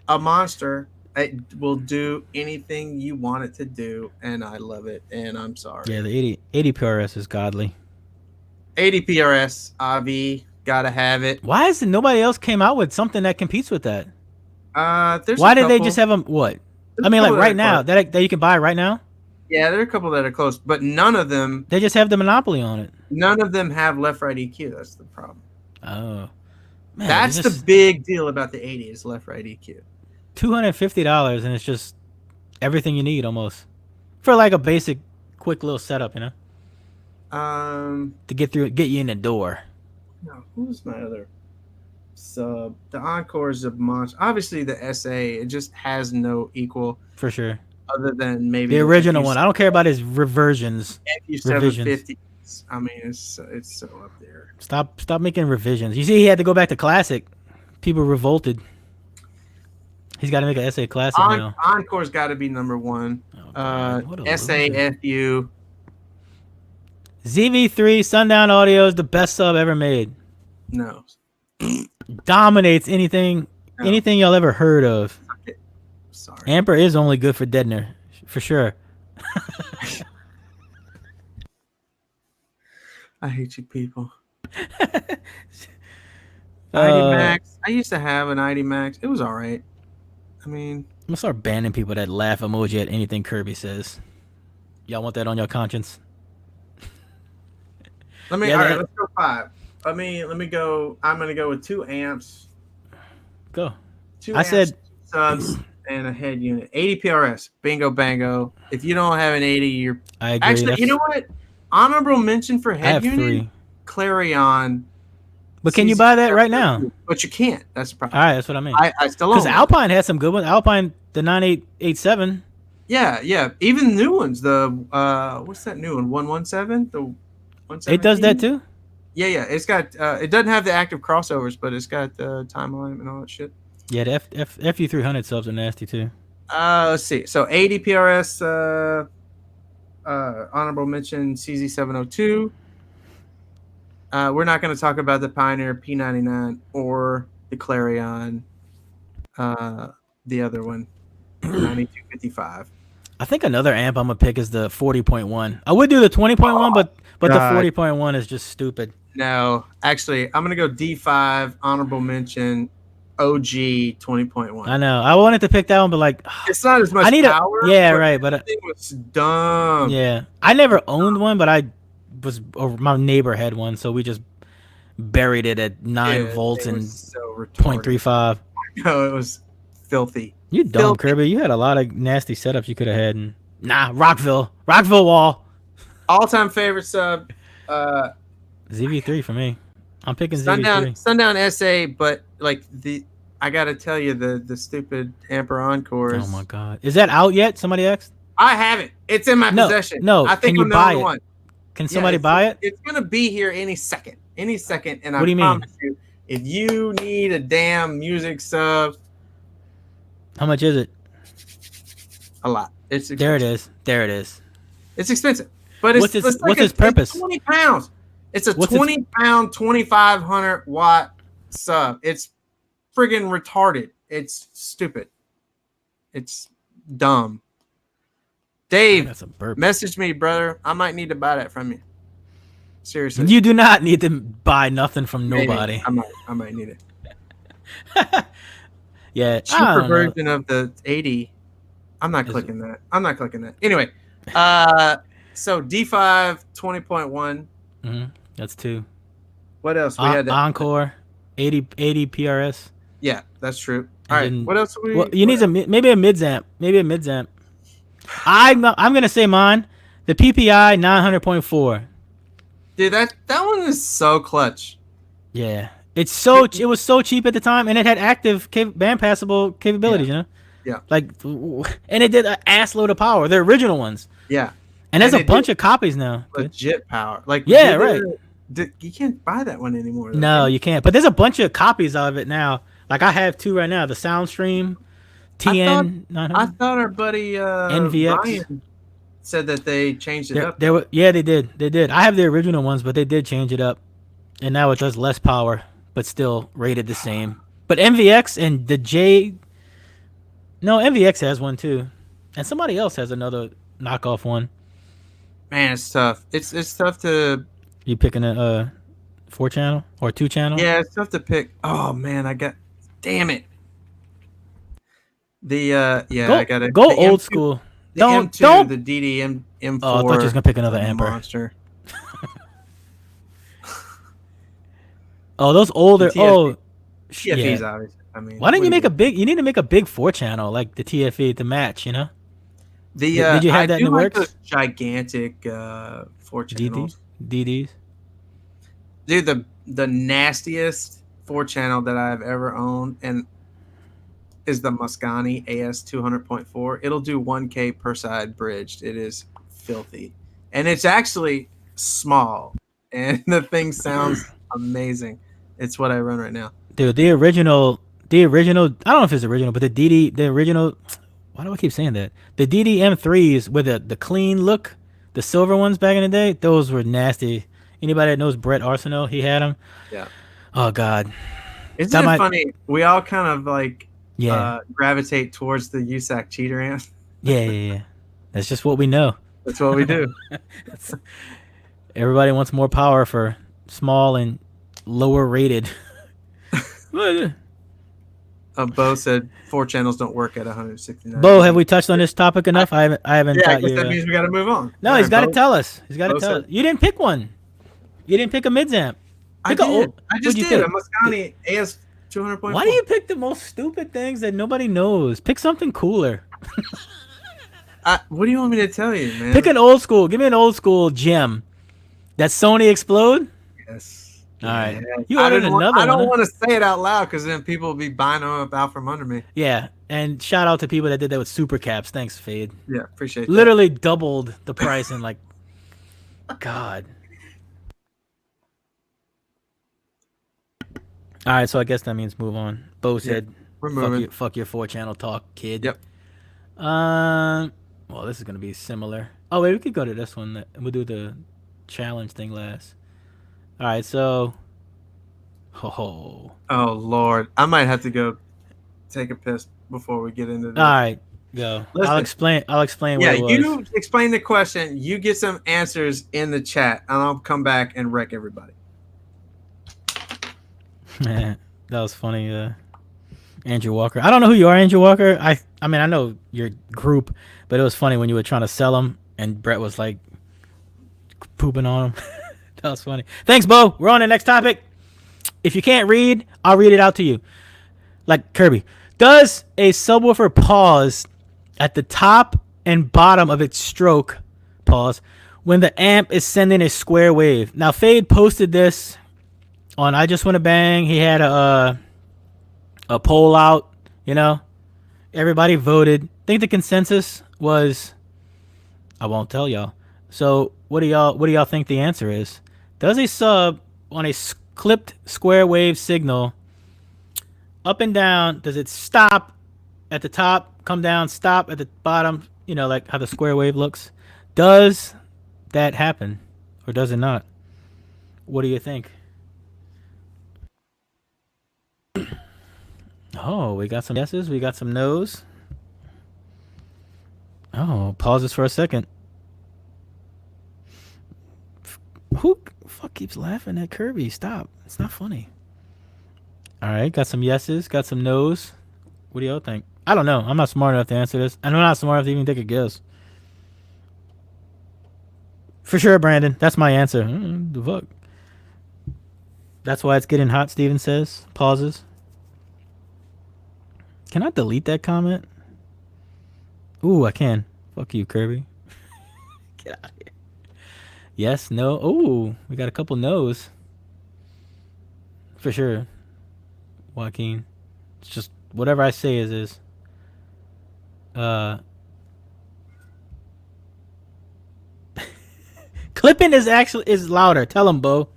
a monster. It will do anything you want it to do, and I love it, and I'm sorry. Yeah, the 80 PRS is godly. 80 PRS, AV, gotta have it. Why is it nobody else came out with something that competes with that? There's Why did they just have them? What? I mean, like right now that you can buy right now. Yeah, there are a couple that are close, but none of them. They just have the monopoly on it. None of them have left-right EQ. That's the problem. Oh, man, That's the big deal about the 80 is left-right EQ. $250, and it's just everything you need almost for like a basic, quick little setup, you know. To get you in the door. No, who's my other sub? The Encore is a monster. Obviously, the SA it just has no equal for sure. Other than maybe the original one. I don't care about his reversions. FU750. I mean, it's so up there. Stop making revisions. You see, he had to go back to classic. People revolted. He's got to make an SA classic now. Encore's got to be number one. SAFU. ZV3 Sundown Audio is the best sub ever made. No. Dominates anything y'all ever heard of. Sorry. Amper is only good for Deadener, for sure. I hate you people. 90 Max. I used to have a 90 Max. It was all right. I mean, I'm gonna start banning people that laugh emoji at anything Kirby says. Y'all want that on your conscience? All right, let's go 5. Let me go. I'm gonna go with 2 amps. Go. 2 amps, said subs and a head unit. 80 PRS. Bingo bango. If you don't have an 80, I agree. Actually, you know what? Honorable mention for head unit. 3. Clarion. But can you buy that right now? But you can't. That's the problem. All right, that's what I mean. I still own. Because Alpine has some good ones. Alpine, the 9887. Yeah. Even new ones. The what's that new one? 117. The 117. It does that too. Yeah. It's got. It doesn't have the active crossovers, but it's got timeline and all that shit. Yeah, the FU300 subs are nasty too. Let's see. So 80 PRS. Honorable mention CZ702. We're not going to talk about the Pioneer P99 or the Clarion. The other one, 9255. I think another amp I'm gonna pick is the 40.1. I would do the 20.1, but the 40.1 is just stupid. No, actually, I'm gonna go D5. Honorable mention OG 20.1. I know. I wanted to pick that one, but like, it's not as much power. Yeah, right. But it was dumb. Yeah, I never owned one, but my neighbor had one, so we just buried it at 9 volts and 0.35. No, it was filthy. You dumb Kirby. You had a lot of nasty setups you could have had. And, Rockville wall. All-time favorite sub. ZV3 for me. I'm picking Sundown, ZV3. Sundown SA, but like I gotta tell you the stupid Amper Encores. Oh my god, is that out yet? Somebody asked. I haven't. It's in my possession. No, I think can you buy it? One. Can somebody buy it? It's gonna be here any second. And what do you promise you, if you need a damn music sub, how much is it? A lot. It's expensive. There it is. It's expensive, but what's its purpose? It's 20 pounds. It's a 20-pound, 2,500 watt sub. It's friggin' retarded. It's stupid. It's dumb. Dave, message me, brother. I might need to buy that from you. Seriously. You do not need to buy nothing from nobody. I might need it. Yeah. Cheaper version of the 80. I'm not clicking that. Anyway, so D5 20.1. Mm-hmm. That's 2. What else? We had that. Encore 80 PRS. Yeah, that's true. All right. What else? You need maybe a mids amp. I'm gonna say mine. The PPI 900.4. Dude, that one is so clutch. Yeah, it was so cheap at the time, and it had active band passable capabilities. You know. Yeah. Like, and it did an ass load of power. The original ones. Yeah. And there's a bunch of copies now. Legit power. Like, yeah, right. You can't buy that one anymore. No, you can't. But there's a bunch of copies of it now. Like, I have 2 right now. The Soundstream TN 900. I thought our buddy NVX Ryan said that they changed it up. Yeah, they did. I have the original ones, but they did change it up. And now it does less power, but still rated the same. But MVX and the MVX has one too. And somebody else has another knockoff one. Man, it's tough. It's tough to... You picking a 4-channel or 2-channel? Yeah, it's tough to pick. Oh, man, damn it. I got it. Go The old M2, school. the Don't M2, don't. the DD M4. Oh, I thought you was gonna pick another amper. Monster. Oh, those older. TFE, yeah. obviously. I mean, Why didn't you make a big? You need to make a big 4-channel like the TFE to match. You know. Did you have that in the works? Those gigantic 4-channels. DDs. Dude, the nastiest 4-channel that I've ever owned and is the Muscani AS 200.4. It'll do 1K per side bridged. It is filthy. And it's actually small. And the thing sounds amazing. It's what I run right now. Dude, the original I don't know if it's original, but the original, why do I keep saying that? The DD M3s with the clean look, the silver ones back in the day, those were nasty. Anybody that knows Brett Arsenault, he had them. Yeah. Oh God. Isn't it funny? We all kind of like gravitate towards the USAC cheater amp. Yeah. That's just what we know. That's what we do. Everybody wants more power for small and lower rated. Bo said 4 channels don't work at 169. Bo, have we touched on this topic enough? I haven't. Yeah, I guess that means we got to move on. No, he's got to tell us. He's got to tell us. You didn't pick one. You didn't pick a mids amp. I did. I just did. A Muscani AS 200.4. Why do you pick the most stupid things that nobody knows? Pick something cooler. What do you want me to tell you, man? Pick an old school. Give me an old school gem. That Sony Explode? Yes. All right. You ordered another one. I don't want to say it out loud because then people will be buying them up out from under me. Yeah. And shout out to people that did that with super caps. Thanks, Fade. Yeah, appreciate that. Literally doubled the price in like, God. All right, so I guess that means move on. Bo said, we're moving. Fuck your 4-channel talk, kid. Yep. Well, this is going to be similar. Oh, wait, we could go to this one. We'll do the challenge thing last. All right, so. Oh, Lord. I might have to go take a piss before we get into this. All right, go. Listen, I'll explain what it was. You explain the question. You get some answers in the chat, and I'll come back and wreck everybody. That was funny. Andrew Walker. I don't know who you are, Andrew Walker. I mean, I know your group, but it was funny when you were trying to sell them, and Brett was like pooping on them. That was funny. Thanks, Bo. We're on the next topic. If you can't read, I'll read it out to you. Like Kirby. Does a subwoofer pause at the top and bottom of its stroke, pause, when the amp is sending a square wave? Now, Fade posted this on I Just Wanna Bang. He had a poll out, you know. Everybody voted. I think the consensus was, I won't tell y'all. So what do y'all think the answer is? Does a sub on a clipped square wave signal up and down, does it stop at the top, come down, stop at the bottom, you know, like how the square wave looks? Does that happen or does it not? What do you think? Oh, we got some yeses, we got some nos. Oh, pauses for a second. Who fuck keeps laughing at Kirby? Stop. It's not funny. All right, got some yeses, got some nos. What do y'all think? I don't know. I'm not smart enough to answer this. And I'm not smart enough to even take a guess. For sure, Brandon. That's my answer. The fuck? That's why it's getting hot, Steven says. Pauses. Can I delete that comment? Ooh, I can. Fuck you, Kirby. Get out of here. Yes, no. Ooh, we got a couple no's. For sure. Joaquin. It's just whatever I say is. Clipping is louder. Tell him, Bo.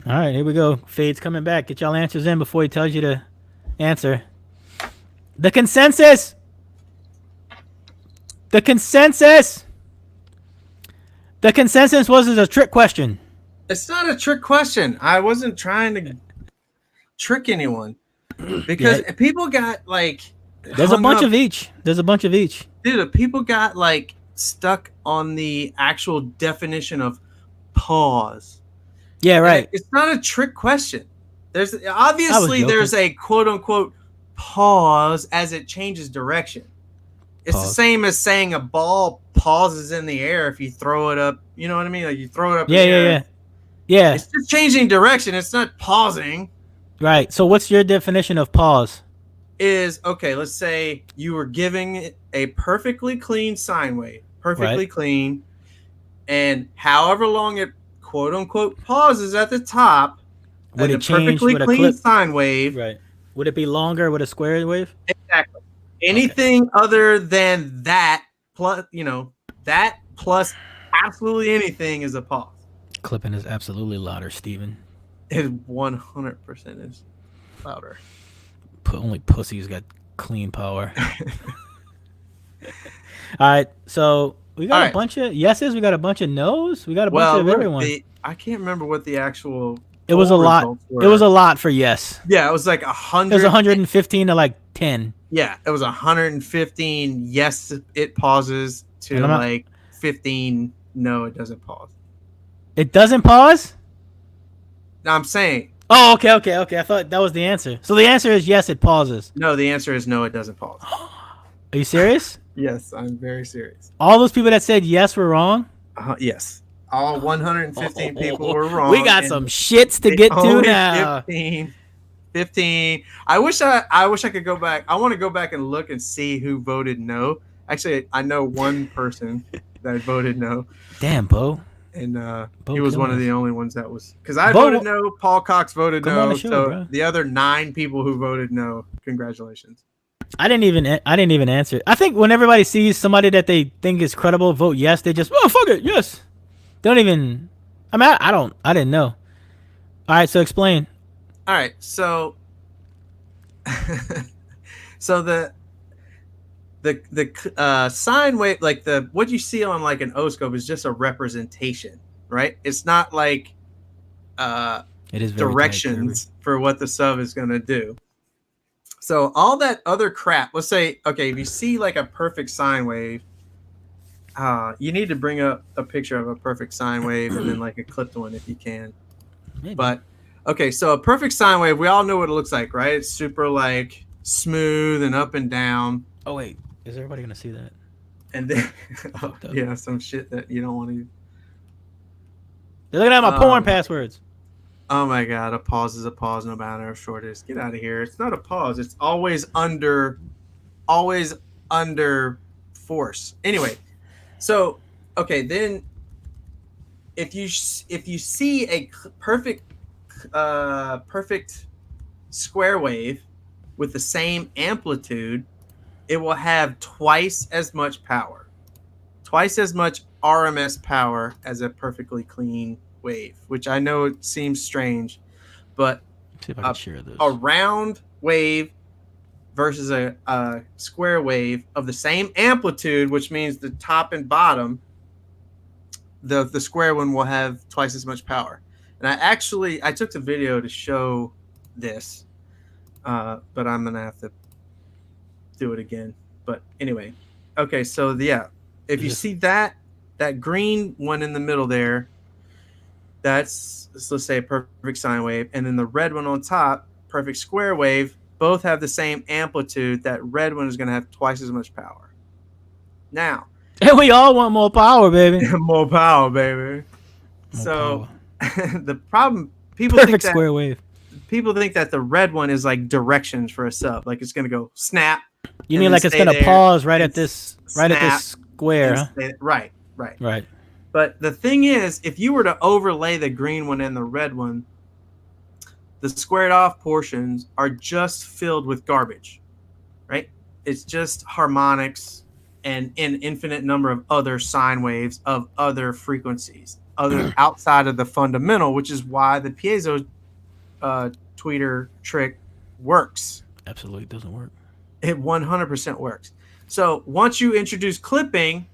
All right, here we go. Fade's coming back. Get y'all answers in before he tells you to answer. The consensus. The consensus was a trick question. It's not a trick question. I wasn't trying to trick anyone because people got like. There's a bunch of each. Dude, people got like stuck on the actual definition of pause. Yeah, right. It's not a trick question. There's I was joking. there's a quote unquote pause as it changes direction. It's the same as saying a ball pauses in the air if you throw it up. You know what I mean? Like you throw it up in the air. Yeah. It's just changing direction. It's not pausing. Right. So what's your definition of pause? Is okay, let's say you were giving it a perfectly clean sine wave. Perfectly clean. And however long it quote unquote pauses at the top, would it change perfectly with a clean clip? Sine wave. Right. Would it be longer with a square wave? Exactly. Anything other than that plus, that plus absolutely anything is a pause. Clipping is absolutely louder, Steven. It 100% is louder. Only pussies got clean power. All right, so we got a bunch of yeses. We got a bunch of nos. We got a bunch of everyone. I can't remember what the actual. It was a lot. It was a lot for yes. Yeah, it was like 100. It was 115 to like 10. Yeah, it was 115. Yes, it pauses to like 15. No, it doesn't pause. It doesn't pause? No, I'm saying. Oh, okay. I thought that was the answer. So the answer is yes, it pauses. No, the answer is no, it doesn't pause. Are you serious? Yes, I'm very serious. All those people that said yes were wrong? Yes. All 115 people were wrong. We got some shits to get to now. 15. I wish I could go back. I want to go back and look and see who voted no. Actually, I know one person that voted no. Damn, Bo. And he was one of the only ones that was, because I voted no. Paul Cox voted no. So the other 9 people who voted no, congratulations. I didn't even answer. I think when everybody sees somebody that they think is credible vote yes, they just fuck it, yes. They don't even. I mean, I didn't know. All right, so explain. All right, so so the sine wave, like what you see on like an O-scope is just a representation, right? It's not like it is directions for what the sub is going to do. So all that other crap, let's say, okay, if you see like a perfect sine wave, you need to bring up a picture of a perfect sine wave and then like a clipped one if you can. Maybe. But okay, so a perfect sine wave, we all know what it looks like, right? It's super like smooth and up and down. Oh wait, is everybody gonna see that? And then yeah, some shit that you don't want to. They're looking at my porn passwords. Oh my god, a pause is a pause no matter how short it is. Get out of here. It's not a pause. It's always under force. Anyway, so okay, then if you see a perfect square wave with the same amplitude, it will have twice as much power. Twice as much RMS power as a perfectly clean wave, which I know it seems strange, but see if I can share this. A round wave versus a square wave of the same amplitude, which means the top and bottom, the square one will have twice as much power. And I took the video to show this, but I'm gonna have to do it again. But anyway, okay, so if you see that green one in the middle there, that's, let's say, a perfect sine wave, and then the red one on top, perfect square wave, both have the same amplitude. That red one is going to have twice as much power. Now, and we all want more power, baby. More power, baby. More power. The problem, people perfect think square wave. People think that the red one is like directions for a sub, like it's going to go snap. You mean like it's going to pause right at this square? Huh? Right. But the thing is, if you were to overlay the green one and the red one, the squared off portions are just filled with garbage, right? It's just harmonics and an infinite number of other sine waves of other frequencies, other outside of the fundamental, which is why the piezo tweeter trick works. Absolutely doesn't work. It 100% works. So once you introduce clipping,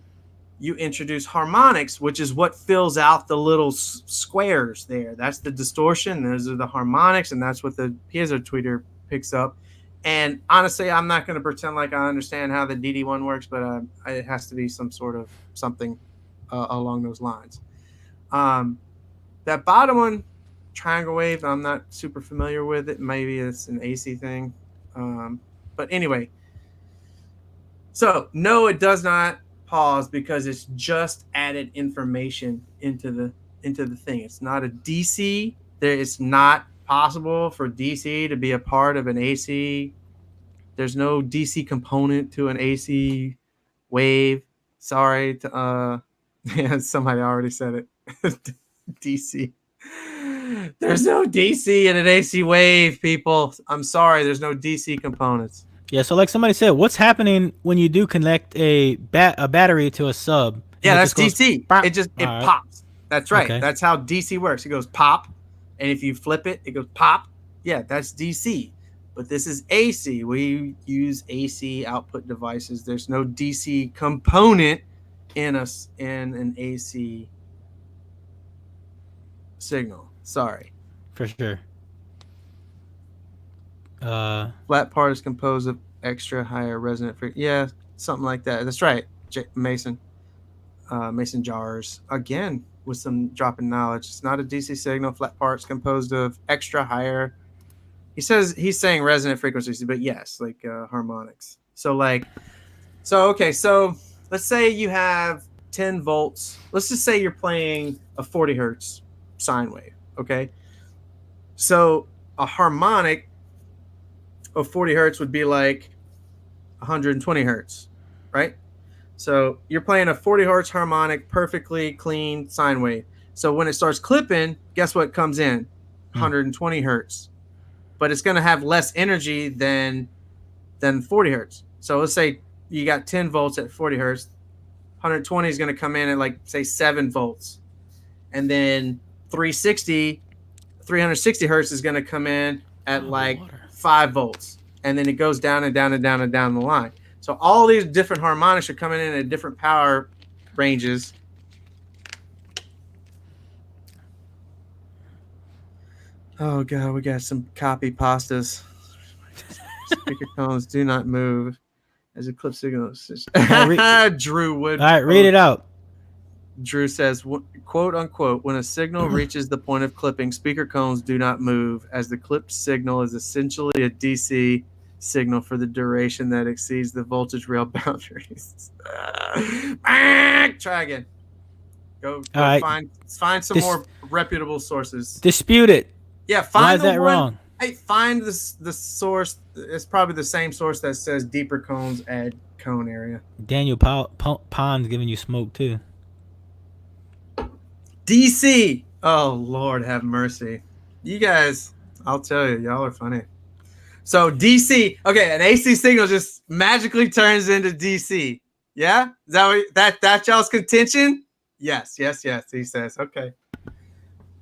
you introduce harmonics, which is what fills out the little squares there. That's the distortion. Those are the harmonics, and that's what the piezo tweeter picks up. And honestly, I'm not going to pretend like I understand how the DD1 works, but it has to be some sort of something along those lines. That bottom one, triangle wave. I'm not super familiar with it. Maybe it's an AC thing. But anyway, so no, it does not pause because it's just added information into the thing. It's not a DC. It's not possible for DC to be a part of an AC. There's no DC component to an AC wave. Sorry to yeah, somebody already said it. DC. There's no DC in an AC wave, people. I'm sorry, there's no DC components. Yeah, so like somebody said, what's happening when you do connect a battery to a sub? Yeah, that's DC. Pop. It pops. That's right. Okay. That's how DC works. It goes pop, and if you flip it, it goes pop. Yeah, that's DC. But this is AC. We use AC output devices. There's no DC component in an AC signal. Sorry. For sure. Flat part is composed of extra higher resonant frequency. Yeah, something like that. That's right, Mason. Mason jars again with some drop in knowledge. It's not a DC signal. Flat part's composed of extra higher. He's saying resonant frequencies, but yes, like harmonics. So okay. So let's say you have 10 volts. Let's just say you're playing a 40 hertz sine wave. Okay. So a harmonic of 40 hertz would be like 120 hertz, right? So you're playing a 40 hertz harmonic, perfectly clean sine wave. So when it starts clipping, guess what comes in? 120 hertz. But it's going to have less energy than 40 hertz. So let's say you got 10 volts at 40 hertz. 120 is going to come in at like, say, 7 volts. And then 360 hertz is going to come in at 5 volts. And then it goes down and down and down and down the line. So all these different harmonics are coming in at different power ranges. Oh, God, we got some copy pastas. Speaker tones do not move as a clip signal. Drew would. All right, read it out. Drew says, quote unquote, when a signal reaches the point of clipping, speaker cones do not move as the clipped signal is essentially a DC signal for the duration that exceeds the voltage rail boundaries. Try again. Go right. Find some more reputable sources. Dispute it. Yeah, find Why is that wrong? Hey, find the source. It's probably the same source that says deeper cones add cone area. Daniel Pond's giving you smoke too. DC. Oh, Lord have mercy. You guys, I'll tell you, y'all are funny. So DC, okay, an AC signal just magically turns into DC. Yeah? Is that that's y'all's contention? Yes, he says. Okay.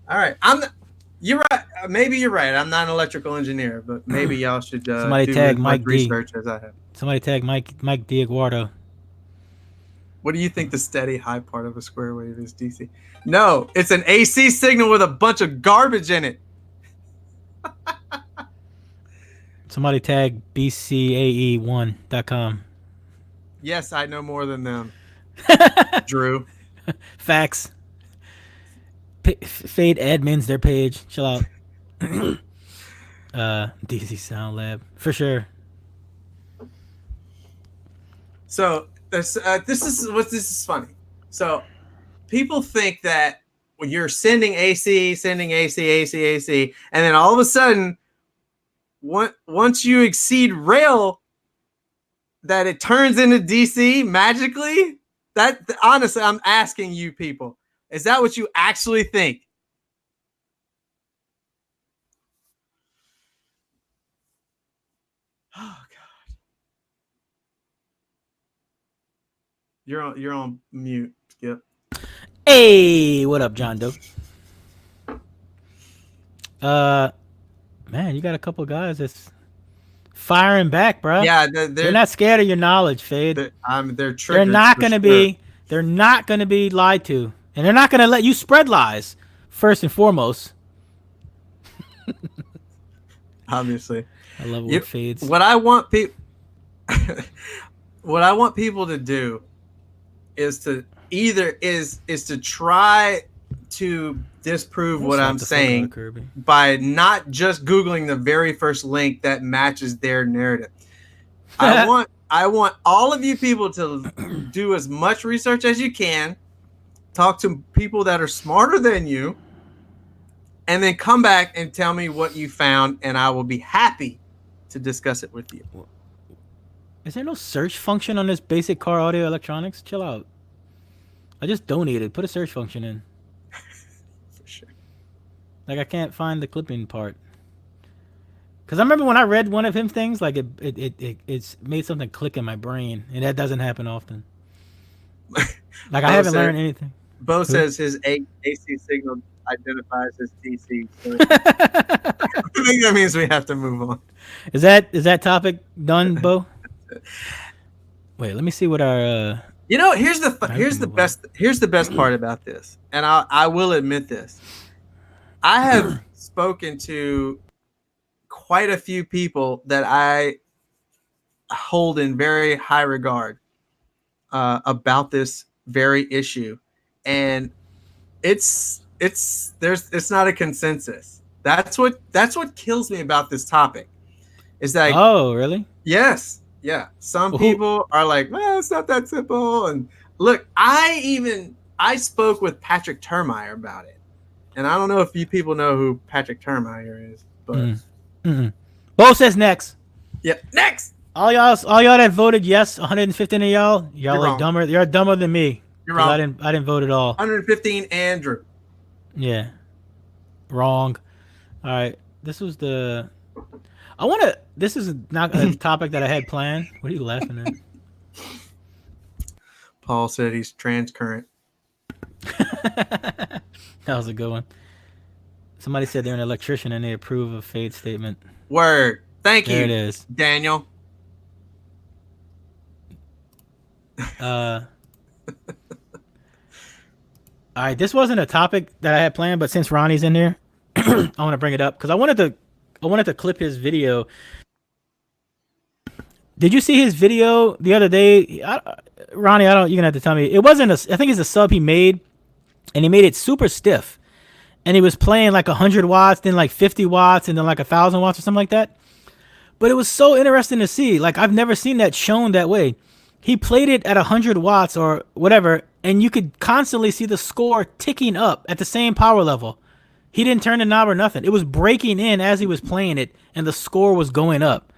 All right. You're right. Maybe you're right. I'm not an electrical engineer, but maybe y'all should somebody do tag Mike research as I have. Somebody tag Mike DiEguardo. What do you think the steady high part of a square wave is, DC? No, it's an AC signal with a bunch of garbage in it. Somebody tag bcae1.com. Yes, I know more than them. Drew. Facts. Fade admins their page. Chill out. DC Sound Lab for sure. So this is funny. So people think that when you're sending AC, and then all of a sudden, once you exceed rail, that it turns into DC magically. That honestly, I'm asking you people. Is that what you actually think? Oh God. You're on mute, Skip. Hey, what up, John Doe? Man, you got a couple guys that's firing back, bro. Yeah, they're not scared of your knowledge, Fade. They're triggered. They're not gonna be. They're not gonna be lied to. And they're not going to let you spread lies, first and foremost. Obviously. I love it when it fades. What I want people to do is to try to disprove what I'm saying by not just Googling the very first link that matches their narrative. I want all of you people to do as much research as you can, talk to people that are smarter than you, and then come back and tell me what you found, and I will be happy to discuss it with you. Is there no search function on this basic car audio electronics? Chill out. I just donated. Put a search function in. For sure. Like, I can't find the clipping part. Because I remember when I read one of him things, like it's made something click in my brain, and that doesn't happen often. Like, I haven't learned anything. Bo says his AC signal identifies as DC. So I think that means we have to move on. Is that topic done, Bo? Wait, let me see what our. Here's the best part about this, and I will admit this. I have spoken to quite a few people that I hold in very high regard about this very issue, and it's not a consensus. That's what kills me about this topic. Is that oh really? Yes, yeah. Some people are like, well, it's not that simple. And look, I spoke with Patrick Termeyer about it, and I don't know if you people know who Patrick Termeyer is, but. Bo says next. Yeah, next. All y'all that voted yes, 115 of y'all are dumber. You're dumber than me. You're wrong. I didn't vote at all. 115 Andrew. Yeah. Wrong. All right. This is not a topic that I had planned. What are you laughing at? Paul said he's transcurrent. That was a good one. Somebody said they're an electrician and they approve of Fade's statement. Word. Thank you. There it is. Daniel. All right, this wasn't a topic that I had planned, but since Ronnie's in here, I want to bring it up because I wanted to clip his video. Did you see his video the other day? Ronnie, you're gonna have to tell me. It wasn't I think it's a sub he made, and he made it super stiff. And he was playing like 100 watts, then like 50 watts, and then like 1,000 watts or something like that. But it was so interesting to see. Like, I've never seen that shown that way. He played it at 100 watts or whatever, and you could constantly see the score ticking up at the same power level. He didn't turn the knob or nothing. It was breaking in as he was playing it, and the score was going up.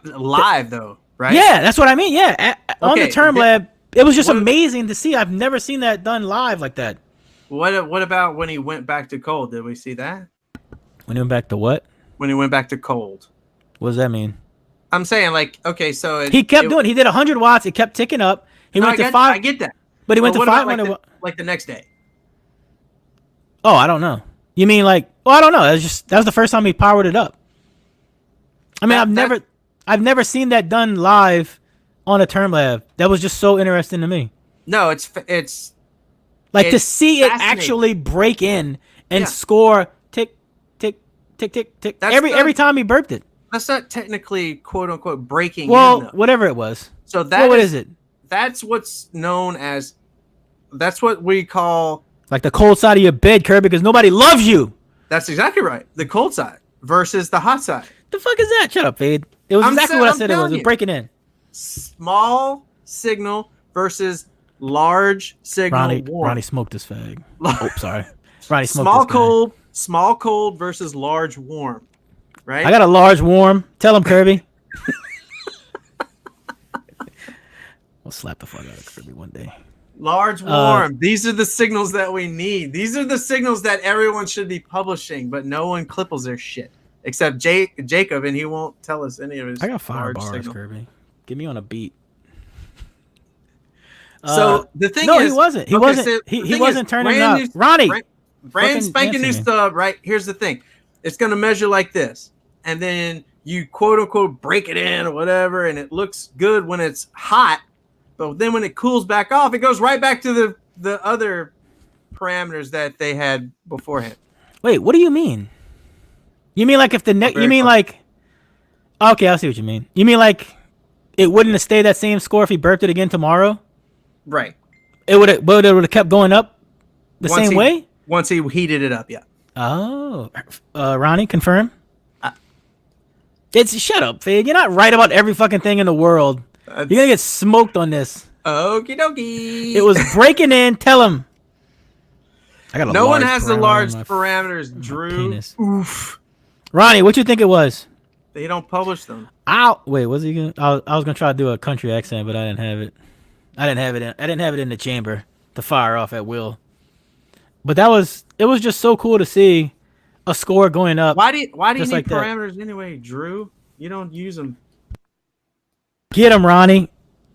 Live, though, right? Yeah, that's what I mean. Yeah, on the Term Lab, it was just amazing to see. I've never seen that done live like that. What about when he went back to cold? Did we see that? When he went back to what? When he went back to cold. What does that mean? I'm saying, like, okay, so he kept doing. He did 100 watts. It kept ticking up. He went to 5. I get that. But he went to 500. Like the next day. Oh, I don't know. You mean like? Well, I don't know. That was the first time he powered it up. I mean, I've never seen that done live on a Term Lab. That was just so interesting to me. No, it's. Like, to see it actually break in and score tick, tick, tick, tick, tick every time he burped it. That's not technically quote unquote breaking in. Well, whatever it was. So what is it? That's what's known as. That's what we call like the cold side of your bed, Kirby, because nobody loves you. That's exactly right. The cold side versus the hot side. The fuck is that? Shut up, Fade. It was exactly what I said it was. It was breaking in. Small signal versus large signal warm. Ronnie smoked this fag. Oh, sorry. Ronnie smoked small cold versus large warm. Right? I got a large warm. Tell him, Kirby. We'll slap the fuck out of Kirby one day. Large warm. These are the signals that we need. These are the signals that everyone should be publishing, but no one clipples their shit. Except Jacob, and he won't tell us any of his. I got 5 bars, signal. Kirby. Get me on a beat. So the thing is, he wasn't. He wasn't. He wasn't turning up. Ronnie, brand spanking new sub. Right here's the thing, it's gonna measure like this, and then you quote unquote break it in or whatever, and it looks good when it's hot, but then when it cools back off, it goes right back to the other parameters that they had beforehand. Wait, what do you mean? You mean like if the you mean like? Okay, I see what you mean. You mean like it wouldn't have stayed that same score if he burped it again tomorrow? Right. It would have kept going up The same way? Once he heated it up, yeah. Oh, Ronnie, confirm. Shut up, Fig. You're not right about every fucking thing in the world. You're gonna get smoked on this. Okie dokie. It was breaking in. Tell him. No one has the large parameters, Drew. Oof. Ronnie, what you think it was? They don't publish them. Wait, was he gonna? I was gonna try to do a country accent, but I didn't have it. I didn't have it in the chamber to fire off at will. But it was just so cool to see a score going up. Why do you need parameters anyway, Drew? You don't use them. Get him, Ronnie.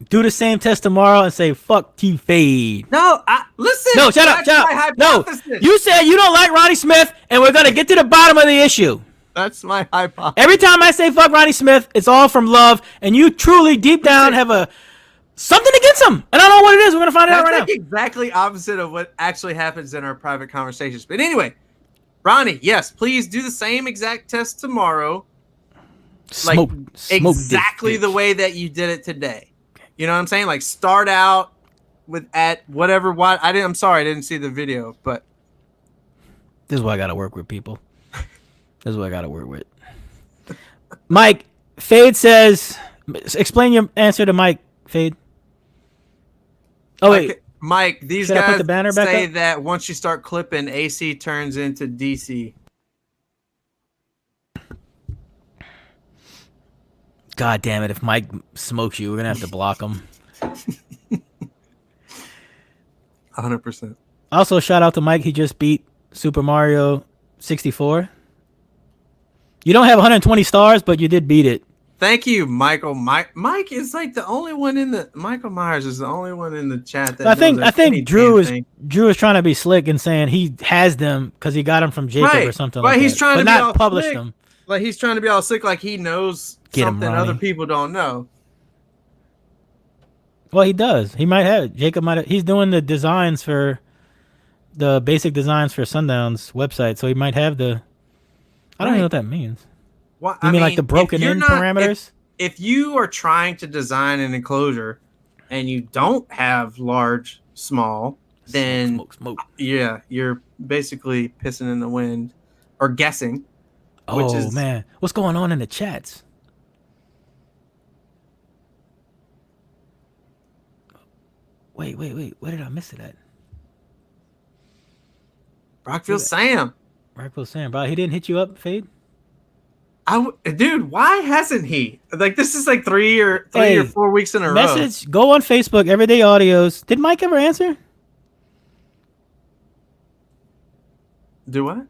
Do the same test tomorrow and say fuck T-Fade. No, listen. No, shut up. No, you said you don't like Ronnie Smith, and we're gonna get to the bottom of the issue. That's my hypothesis. Every time I say fuck Ronnie Smith, it's all from love, and you truly deep down have something against him, and I don't know what it is. We're gonna find out right now. That's exactly opposite of what actually happens in our private conversations. But anyway, Ronnie, yes, please do the same exact test tomorrow. Exactly the way that you did it today. You know what I'm saying? Like start out at whatever. I'm sorry, I didn't see the video, but this is why I gotta work with people. This is what I gotta work with. Mike, Fade says, explain your answer to Mike, Fade. Oh wait, okay, Mike. These guys say that once you start clipping, AC turns into DC. God damn it! If Mike smokes you, we're gonna have to block him. 100%. Also, shout out to Mike. He just beat Super Mario 64. You don't have 120 stars, but you did beat it. Thank you, Michael. Mike is like the only one in the. Michael Myers is the only one in the chat that. I think Drew is trying to be slick and saying he has them because he got them from Jacob or something like that. He's trying to not publish them. Like he's trying to be all slick, like he knows something other people don't know. Well, he does. He might have. Jacob might have. He's doing the designs for the basic designs for Sundown's website, so he might have the. I don't know what that means. Well, you mean like the broken in parameters? If you are trying to design an enclosure and you don't have large, small, then smoke. Yeah, you're basically pissing in the wind or guessing. Oh man, what's going on in the chats? Wait. Where did I miss it at? Rockville Sam, bro. He didn't hit you up, Fade? Dude, why hasn't he? Like this is like 3 or 4 weeks in a row. Go on Facebook, Everyday Audios. Did Mike ever answer? Do what?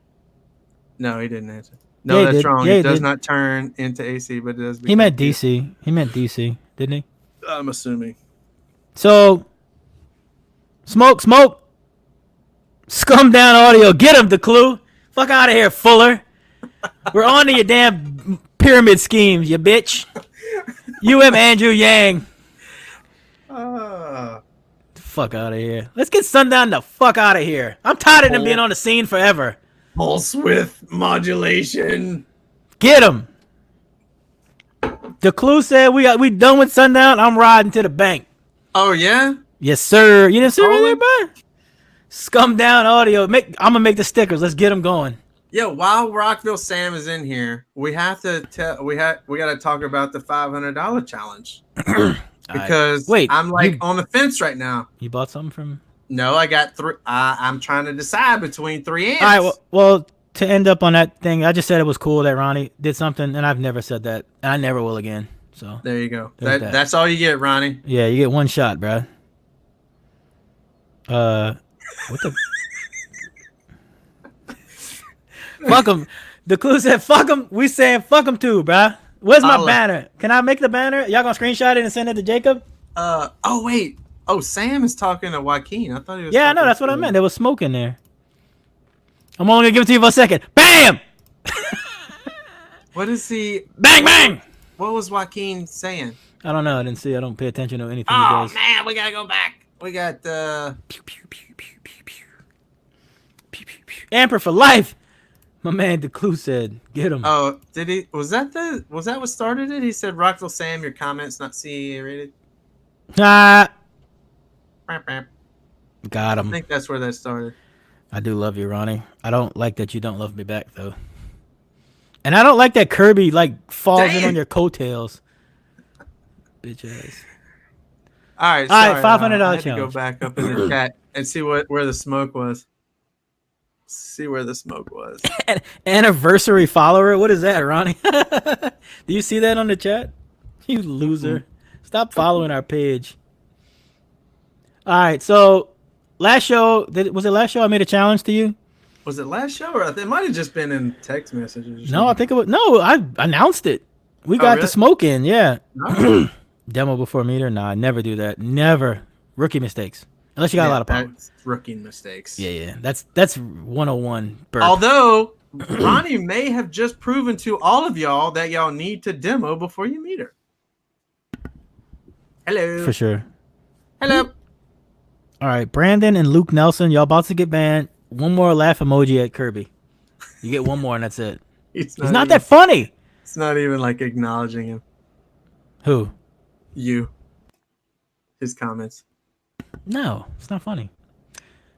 No, he didn't answer. No, that's wrong. It does not turn into AC, but it does. He meant DC. He meant DC, didn't he? I'm assuming. So, smoke. Scum down audio. Get him, the clue. Fuck out of here, Fuller. We're on to your damn pyramid schemes, you bitch. You and Andrew Yang. Fuck out of here. Let's get Sundown the fuck out of here. I'm tired of them being on the scene forever. Pulse width modulation. Get him. The clue said we done with Sundown. I'm riding to the bank. Oh yeah? Yes, sir. You didn't see right there, bro? Scum down audio. I'm gonna make the stickers. Let's get them going. Yeah, while Rockville Sam is in here, we have to we got to talk about the $500 challenge because I'm like on the fence right now. You bought something from? No, I got 3. I'm trying to decide between 3 amps. All right. Well, to end up on that thing, I just said it was cool that Ronnie did something, and I've never said that, and I never will again. So there you go. That's all you get, Ronnie. Yeah, you get one shot, bro. What the? Fuck him. The clue said fuck him. We saying fuck him too, bro. Where's my banner? Can I make the banner? Y'all gonna screenshot it and send it to Jacob? Oh wait. Oh, Sam is talking to Joaquin. I thought he was. Yeah, I know. That's what I meant. There was smoke in there. I'm only gonna give it to you for a second. Bam! What is he? Bang bang! What was Joaquin saying? I don't know. I didn't see. I don't pay attention to anything he does. Oh man, we gotta go back. We got pew, pew, pew, pew, pew, pew. Pew, pew, pew. Amper for life. My man, the clue said, "Get him." Oh, did he? Was that what started it? He said, "Rockville Sam, your comments not CA rated." Got him. I think that's where that started. I do love you, Ronnie. I don't like that you don't love me back though. And I don't like that Kirby like falls in on your coattails. Bitch ass. All right, sorry. $500 challenge. To go back up in the chat and see where the smoke was. See where the smoke was. Anniversary follower. What is that, Ronnie? Do you see that on the chat? You loser. Stop following our page. All right, so last show, was it last show I made a challenge to you? Was it last show or it might have just been in text messages? No, I think it was. No, I announced it. We got the smoke in, yeah. No. Demo before meter? Nah, never do that. Never. Rookie mistakes. Unless you got a lot of power. That's rookie mistakes. Yeah. That's 101. Burp. Although Ronnie may have just proven to all of y'all that y'all need to demo before you meet her. Hello. For sure. Hello. All right, Brandon and Luke Nelson, y'all about to get banned. One more laugh emoji at Kirby. You get one more and that's it. He's not that funny. It's not even like acknowledging him. Who? You. His comments. No, it's not funny.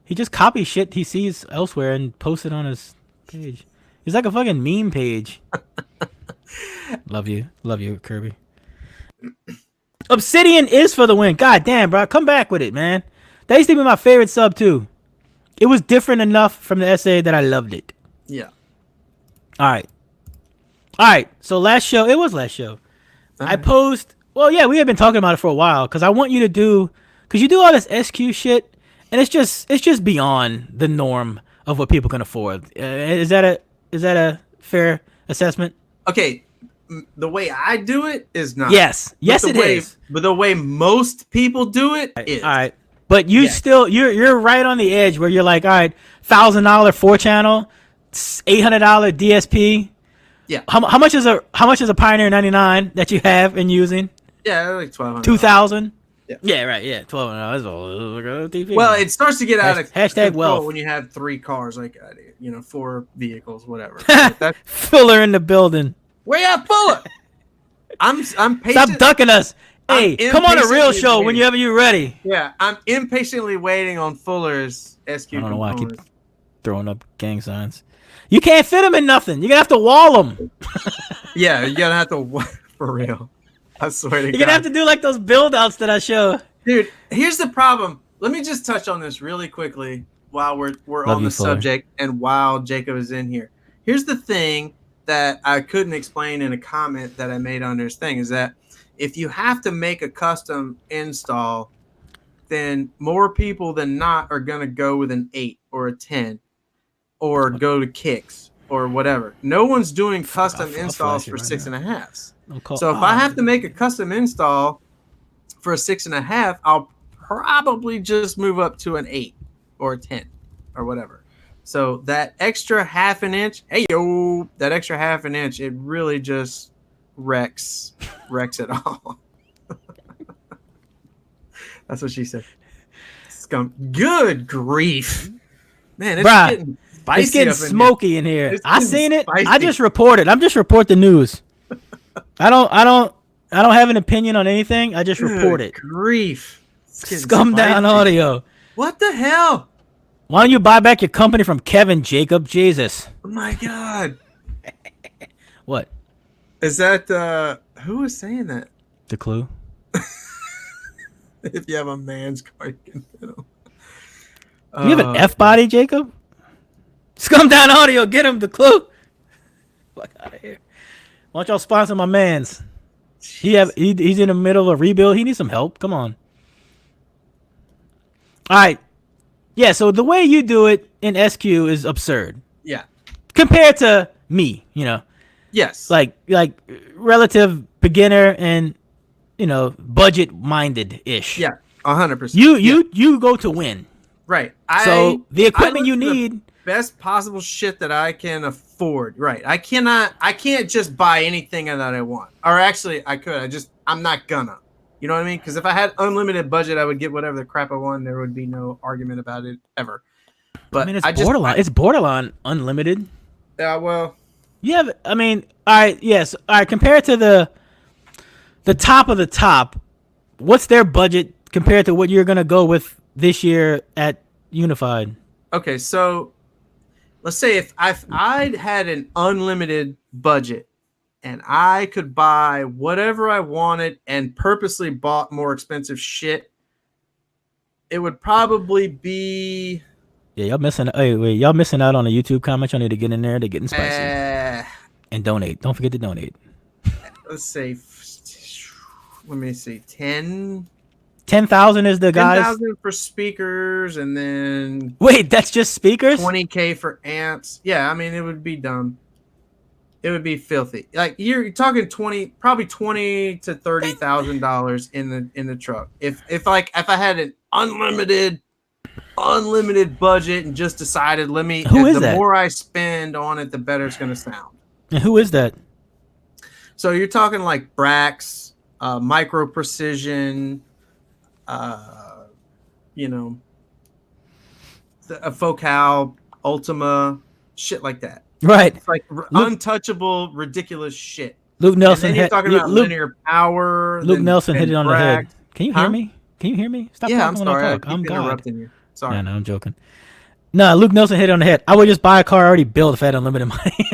He just copies shit he sees elsewhere and posts it on his page. He's like a fucking meme page. Love you, Kirby. Obsidian is for the win. God damn, bro. Come back with it, man. That used to be my favorite sub, too. It was different enough from the SA that I loved it. Yeah. All right. So last show. It was last show. I posed. Well, yeah, we have been talking about it for a while because I want you to do. Because you do all this SQ shit, and it's just beyond the norm of what people can afford. Is that a fair assessment? Okay. The way I do it is not. Yes, it is. But the way most people do it is. All right. But you're right on the edge where you're like, all right, $1,000 4-channel, $800 DSP. Yeah. How much is a Pioneer 99 that you have and using? Yeah, like $1,200. 2,000. Yeah. Yeah, right. Yeah, $1,200. Well, it starts to get out of hashtag wealth when you have 3 cars, like 4 vehicles, whatever. Fuller in the building. Where you at, Fuller? I'm patient. Stop ducking us. Hey, come on a real show whenever you're ready. Yeah, I'm impatiently waiting on Fuller's SQ. I don't know why I keep throwing up gang signs. You can't fit them in nothing. You're gonna have to wall them. Yeah, you're gonna have to for real. I swear to God. You're gonna have to do like those build outs that I show. Dude, here's the problem. Let me just touch on this really quickly while we're on the subject and while Jacob is in here. Here's the thing that I couldn't explain in a comment that I made on this thing is that if you have to make a custom install, then more people than not are going to go with an 8 or a 10 or go to kicks or whatever. No one's doing custom installs for 6.5s. So if I have to make a custom install for a 6.5, I'll probably just move up to an 8 or a 10 or whatever. So that extra half an inch, that extra half an inch, it really just wrecks it all. That's what she said. Scum. Good grief, man! It's getting smoky in here. I seen it. Spicy. I just report it. I'm just report the news. I don't have an opinion on anything. I just report it. Grief. Scum down audio. What the hell? Why don't you buy back your company from Kevin Jacob? Jesus. Oh my God. What? Is that who is saying that? The Clue. If you have a man's car, you can fit him. Do you have an F body, Jacob? Scum down audio. Get him. The Clue. Fuck out of here. Why don't y'all sponsor my man's? He's in the middle of a rebuild. He needs some help. Come on. All right. Yeah, so the way you do it in SQ is absurd. Yeah. Compared to me, Yes. Like relative beginner and, budget minded ish. Yeah, 100%. You go to win. Right. So the equipment you need. Best possible shit that I can afford. Right. I can't just buy anything that I want. Or actually, I could. I'm not gonna. You know what I mean? Because if I had unlimited budget, I would get whatever the crap I want. There would be no argument about it ever. But I mean, it's borderline unlimited. Yeah, well. Yeah, I mean, all right, yes. All right, compared to the top of the top, what's their budget compared to what you're going to go with this year at Unified? okay, so let's say if I had an unlimited budget and I could buy whatever I wanted and purposely bought more expensive shit, it would probably be. Yeah, y'all missing. Hey, wait, y'all missing out on the YouTube comments. Y'all need to get in there. They're getting spicy. Uh, And donate. Don't forget to donate. let's say, let me see, 10,000 is the guys. 10,000 for speakers, and then Wait, that's just speakers? 20K for amps. Yeah, I mean it would be dumb. It would be filthy. Like you're talking probably $20,000 to $30,000 in the truck. If I had an unlimited budget and just decided the more I spend on it, the better it's going to sound. And who is that? So you're talking like Brax, Micro Precision, a Focal, Ultima, shit like that. Right. It's like untouchable, ridiculous shit. Luke Nelson. And then you're talking about linear power. Luke Nelson hit it on the head. Can you hear me? Can you hear me? Stop talking I'm sorry. when I talk. I'm interrupting you. Sorry. No, I'm joking. No, Luke Nelson hit it on the head. I would just buy a car already built if I had unlimited money.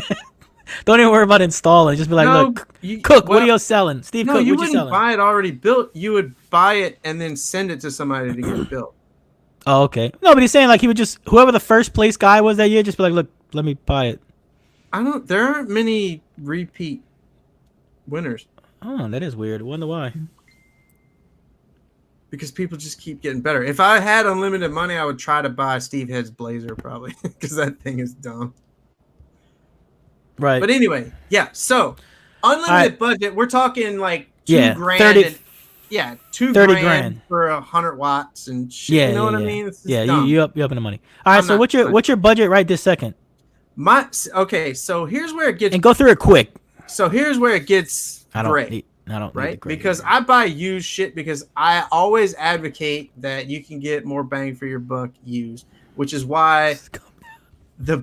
Don't even worry about installing. Just be like, look, Cook, what are you selling? Steve Cook, what you selling? You wouldn't buy it already built. You would buy it and then send it to somebody to get it built. Oh, okay. No, but he's saying like he would just, whoever the first place guy was that year, just be like, look, let me buy it. There aren't many repeat winners. Oh, that is weird. I wonder why. Because people just keep getting better. If I had unlimited money, I would try to buy Steve Head's Blazer probably because that thing is dumb. Right. But anyway, yeah. So unlimited budget, we're talking like $2,000. 2,000 for 100 watts and shit. Yeah, you know what I mean? You up in the money. All right. So what's your budget right this second? So here's where it gets, and go through it quick. So here's where it gets great. I don't right because I buy used shit because I always advocate that you can get more bang for your buck used, which is why the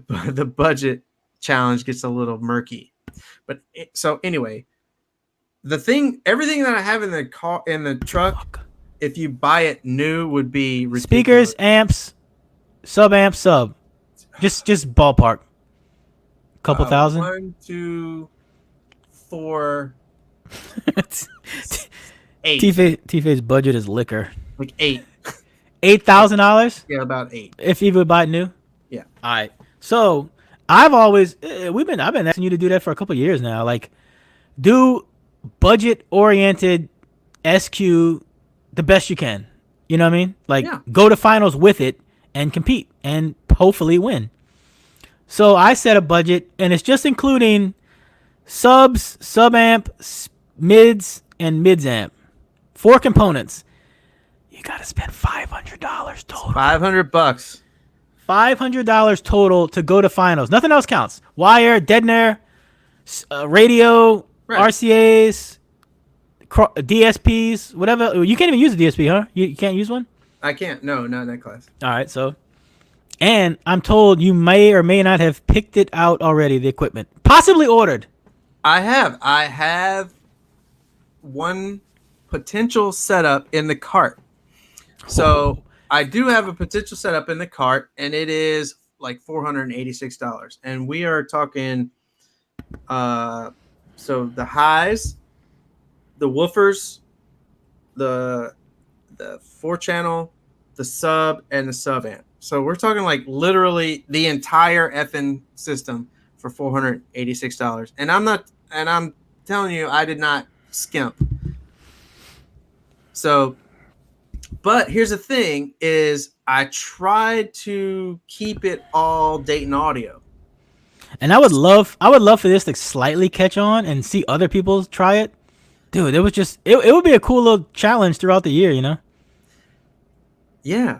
budget challenge gets a little murky. But so anyway, everything that I have in the truck, if you buy it new, would be ridiculous. Speakers, amps, sub. Just ballpark. Couple thousand. 1, 2, 4, 8. T-Face's budget is liquor. Like $8,000. Yeah, about 8. If you would buy it new. Yeah. All right. So I've been asking you to do that for a couple of years now. Like, do budget oriented SQ the best you can. You know what I mean? Like, go to finals with it and compete and hopefully win. So I set a budget, and it's just including subs, sub-amp, mids, and mids-amp. 4 components. You got to spend $500 total. $500. $500 total to go to finals. Nothing else counts. Wire, dead air, radio, RCAs, DSPs, whatever. You can't even use a DSP, huh? You can't use one? I can't. No, not in that class. All right, so. And I'm told you may or may not have picked it out already, the equipment. Possibly ordered. I have one potential setup in the cart. So I do have a potential setup in the cart, and it is like $486. And we are talking, so the highs, the woofers, the 4-channel, the sub, and the sub amp. So we're talking like literally the entire effing system for $486. And I'm telling you, I did not skimp. So, but here's the thing is I tried to keep it all Dayton audio. And I would love for this to slightly catch on and see other people try it. Dude, it was just, it would be a cool little challenge throughout the year, you know? Yeah.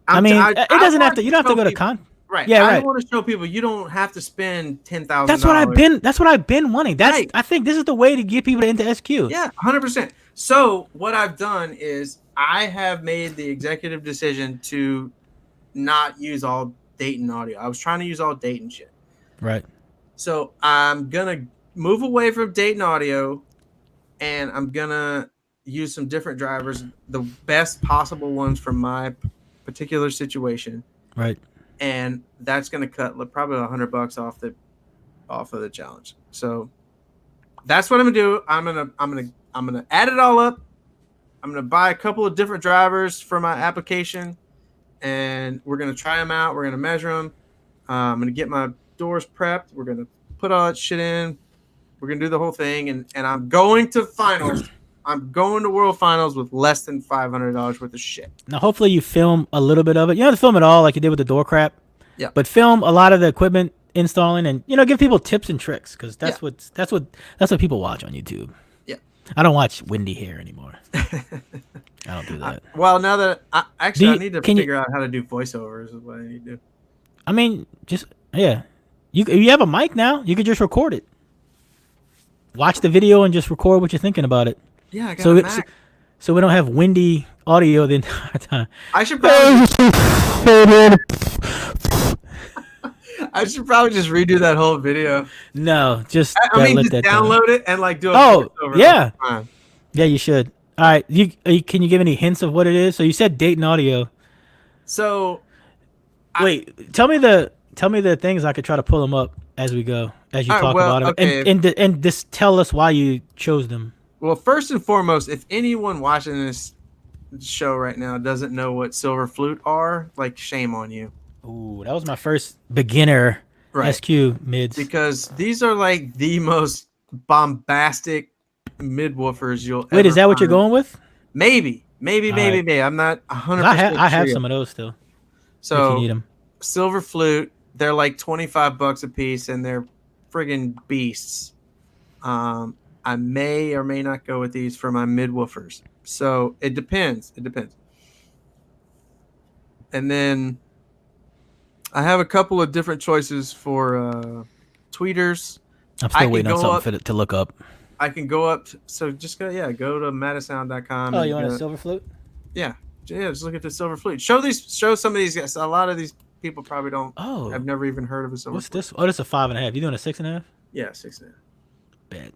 I mean, it doesn't have to, you don't have to go to con. Right. Yeah, I want to show people you don't have to spend $10,000. That's what I've been wanting. I think this is the way to get people into SQ. Yeah, 100%. So what I've done is I have made the executive decision to not use all Dayton audio. I was trying to use all Dayton shit. Right. So I'm going to move away from Dayton audio, and I'm going to use some different drivers, the best possible ones for my particular situation. Right. and that's going to cut probably $100 off of the challenge. So that's what I'm gonna do. I'm gonna add it all up. I'm gonna buy a couple of different drivers for my application, and we're gonna try them out. We're gonna measure them. I'm gonna get my doors prepped. We're gonna put all that shit in. We're gonna do the whole thing, and I'm going to finals. I'm going to World Finals with less than $500 worth of shit. Now, hopefully, you film a little bit of it. You don't have to film it all like you did with the door crap. Yeah. But film a lot of the equipment installing, and give people tips and tricks, because that's what people watch on YouTube. Yeah. I don't watch windy hair anymore. I don't do that. Well, now that I need to figure out how to do voiceovers. Is what I need to do. I mean, you have a mic now. You could just record it. Watch the video and just record what you're thinking about it. Yeah, I got a Mac. So we don't have windy audio the entire time. I should probably just redo that whole video. No, just just download it and like do a voiceover. Yeah. Yeah, you should. All right, can you give any hints of what it is? So you said Dayton Audio. So wait, tell me the things I could try to pull them up as we go, as you talk about them, okay. and just tell us why you chose them. Well, first and foremost, if anyone watching this show right now doesn't know what silver flute are, like, shame on you. Ooh, that was my first beginner SQ mids. Because these are like the most bombastic mid woofers you'll ever Wait, is that find. What you're going with? Maybe. I'm not 100%. I have some of those still. So if you need them. Silver flute, they're like $25 a piece, and they're friggin' beasts. I may or may not go with these for my mid woofers. So it depends. And then I have a couple of different choices for tweeters. I'm still waiting on something to look up. I can go up. So just go to matasound.com. Oh, you want a silver flute? Yeah. Just look at the silver flute. Show some of these guys. A lot of these people probably don't. Oh, I've never even heard of a silver. What's this? Oh, this is a 5.5. You doing a 6.5? Yeah, 6.5. Bet.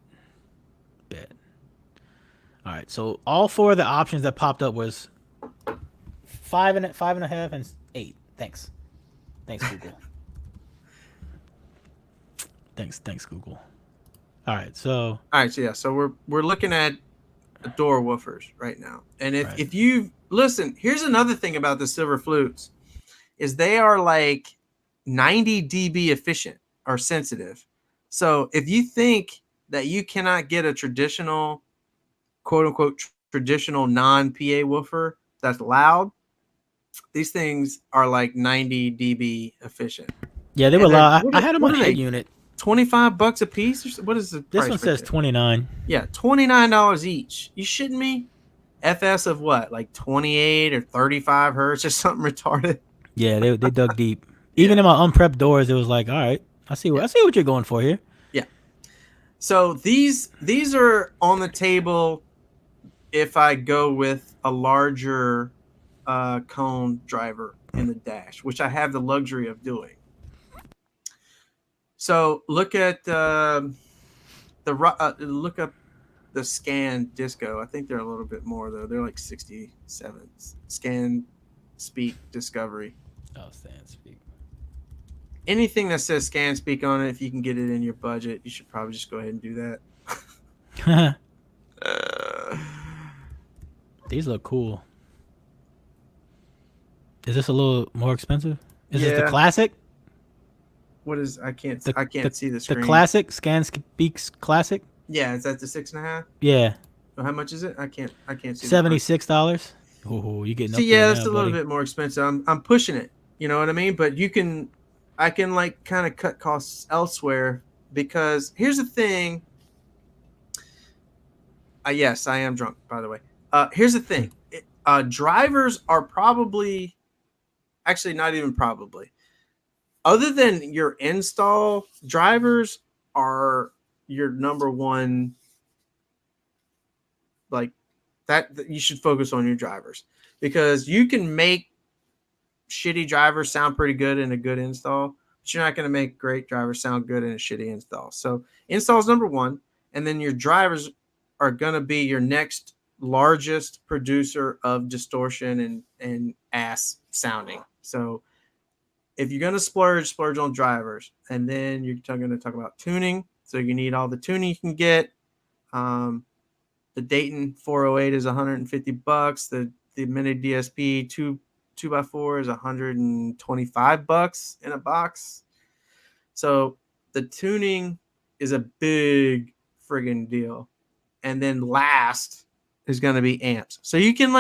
All right. So all four of the options that popped up was 5.5, and 8. Thanks, Google. Thanks, Google. All right. So So we're looking at door woofers right now, and if you listen, here's another thing about the silver flutes, is they are like 90 dB efficient or sensitive. So if you think that you cannot get a traditional, quote unquote, traditional non-PA woofer that's loud, these things are like 90 dB efficient. Yeah, they were loud. I had them on a head unit. $25 a piece? What is the price? This one says $29. Yeah, $29 each. You shitting me? FS of what, like 28 or 35 hertz or something retarded? Yeah, they dug deep. Even in my unprepped doors, it was like, all right, I see what you're going for here. Yeah. So these are on the table if I go with a larger cone driver in the dash, which I have the luxury of doing. So look at look up the Scan Disco. I think they're a little bit more though. They're like 67. Scan Speak Discovery. Oh, Scan Speak. Anything that says Scan Speak on it, if you can get it in your budget, you should probably just go ahead and do that. These look cool. Is this a little more expensive? Is this the classic? What is? I can't see the screen. The classic Scan Speaks Classic. Yeah, is that the 6.5? Yeah. So how much is it? I can't see. $76. Oh, you getting up there yeah, now, that's a little bit more expensive. I'm pushing it. You know what I mean? But I can like kind of cut costs elsewhere, because here's the thing. Yes, I am drunk, by the way. Here's the thing. Drivers are probably, actually not even probably, other than your install, drivers are your number one, like that you should focus on your drivers, because you can make shitty drivers sound pretty good in a good install, but you're not going to make great drivers sound good in a shitty install. So install is number one, and then your drivers are going to be your next largest producer of distortion and ass sounding. So if you're gonna splurge on drivers, and then you're going to talk about tuning. So you need all the tuning you can get. The Dayton 408 is $150. The Mini DSP 2x4 is $125 in a box. So the tuning is a big friggin' deal. And then last is going to be amps. So you can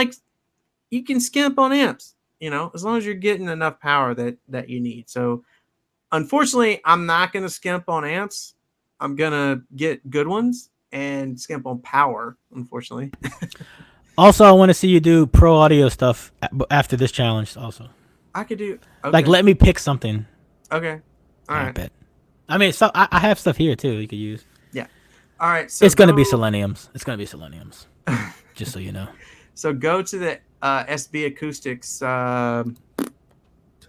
skimp on amps, as long as you're getting enough power that you need. So unfortunately, I'm not going to skimp on amps. I'm going to get good ones and skimp on power, unfortunately. Also, I want to see you do pro audio stuff after this challenge also. I could do... Okay. Like, let me pick something. Okay. All right. Bet. I mean, so I have stuff here, too, you could use. Yeah. All right. So it's going to be Seleniums. Just so you know. So go to the SB Acoustics.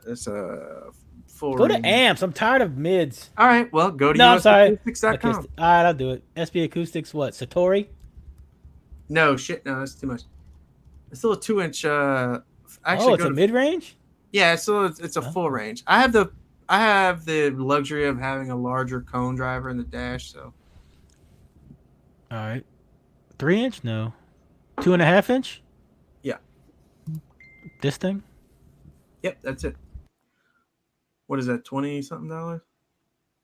It's a full Go range. to amps. I'm tired of mids. All right. Well, go to usacoustics.com. All right, I'll do it. SB Acoustics, what? Satori? No, shit. No, that's too much. It's still a 2-inch. Actually, it's a mid-range? Yeah, it's a full range. I have the luxury of having a larger cone driver in the dash, so. All right. 3-inch? No. 2.5-inch? Yeah. This thing? Yep, that's it. What is that, $20-something?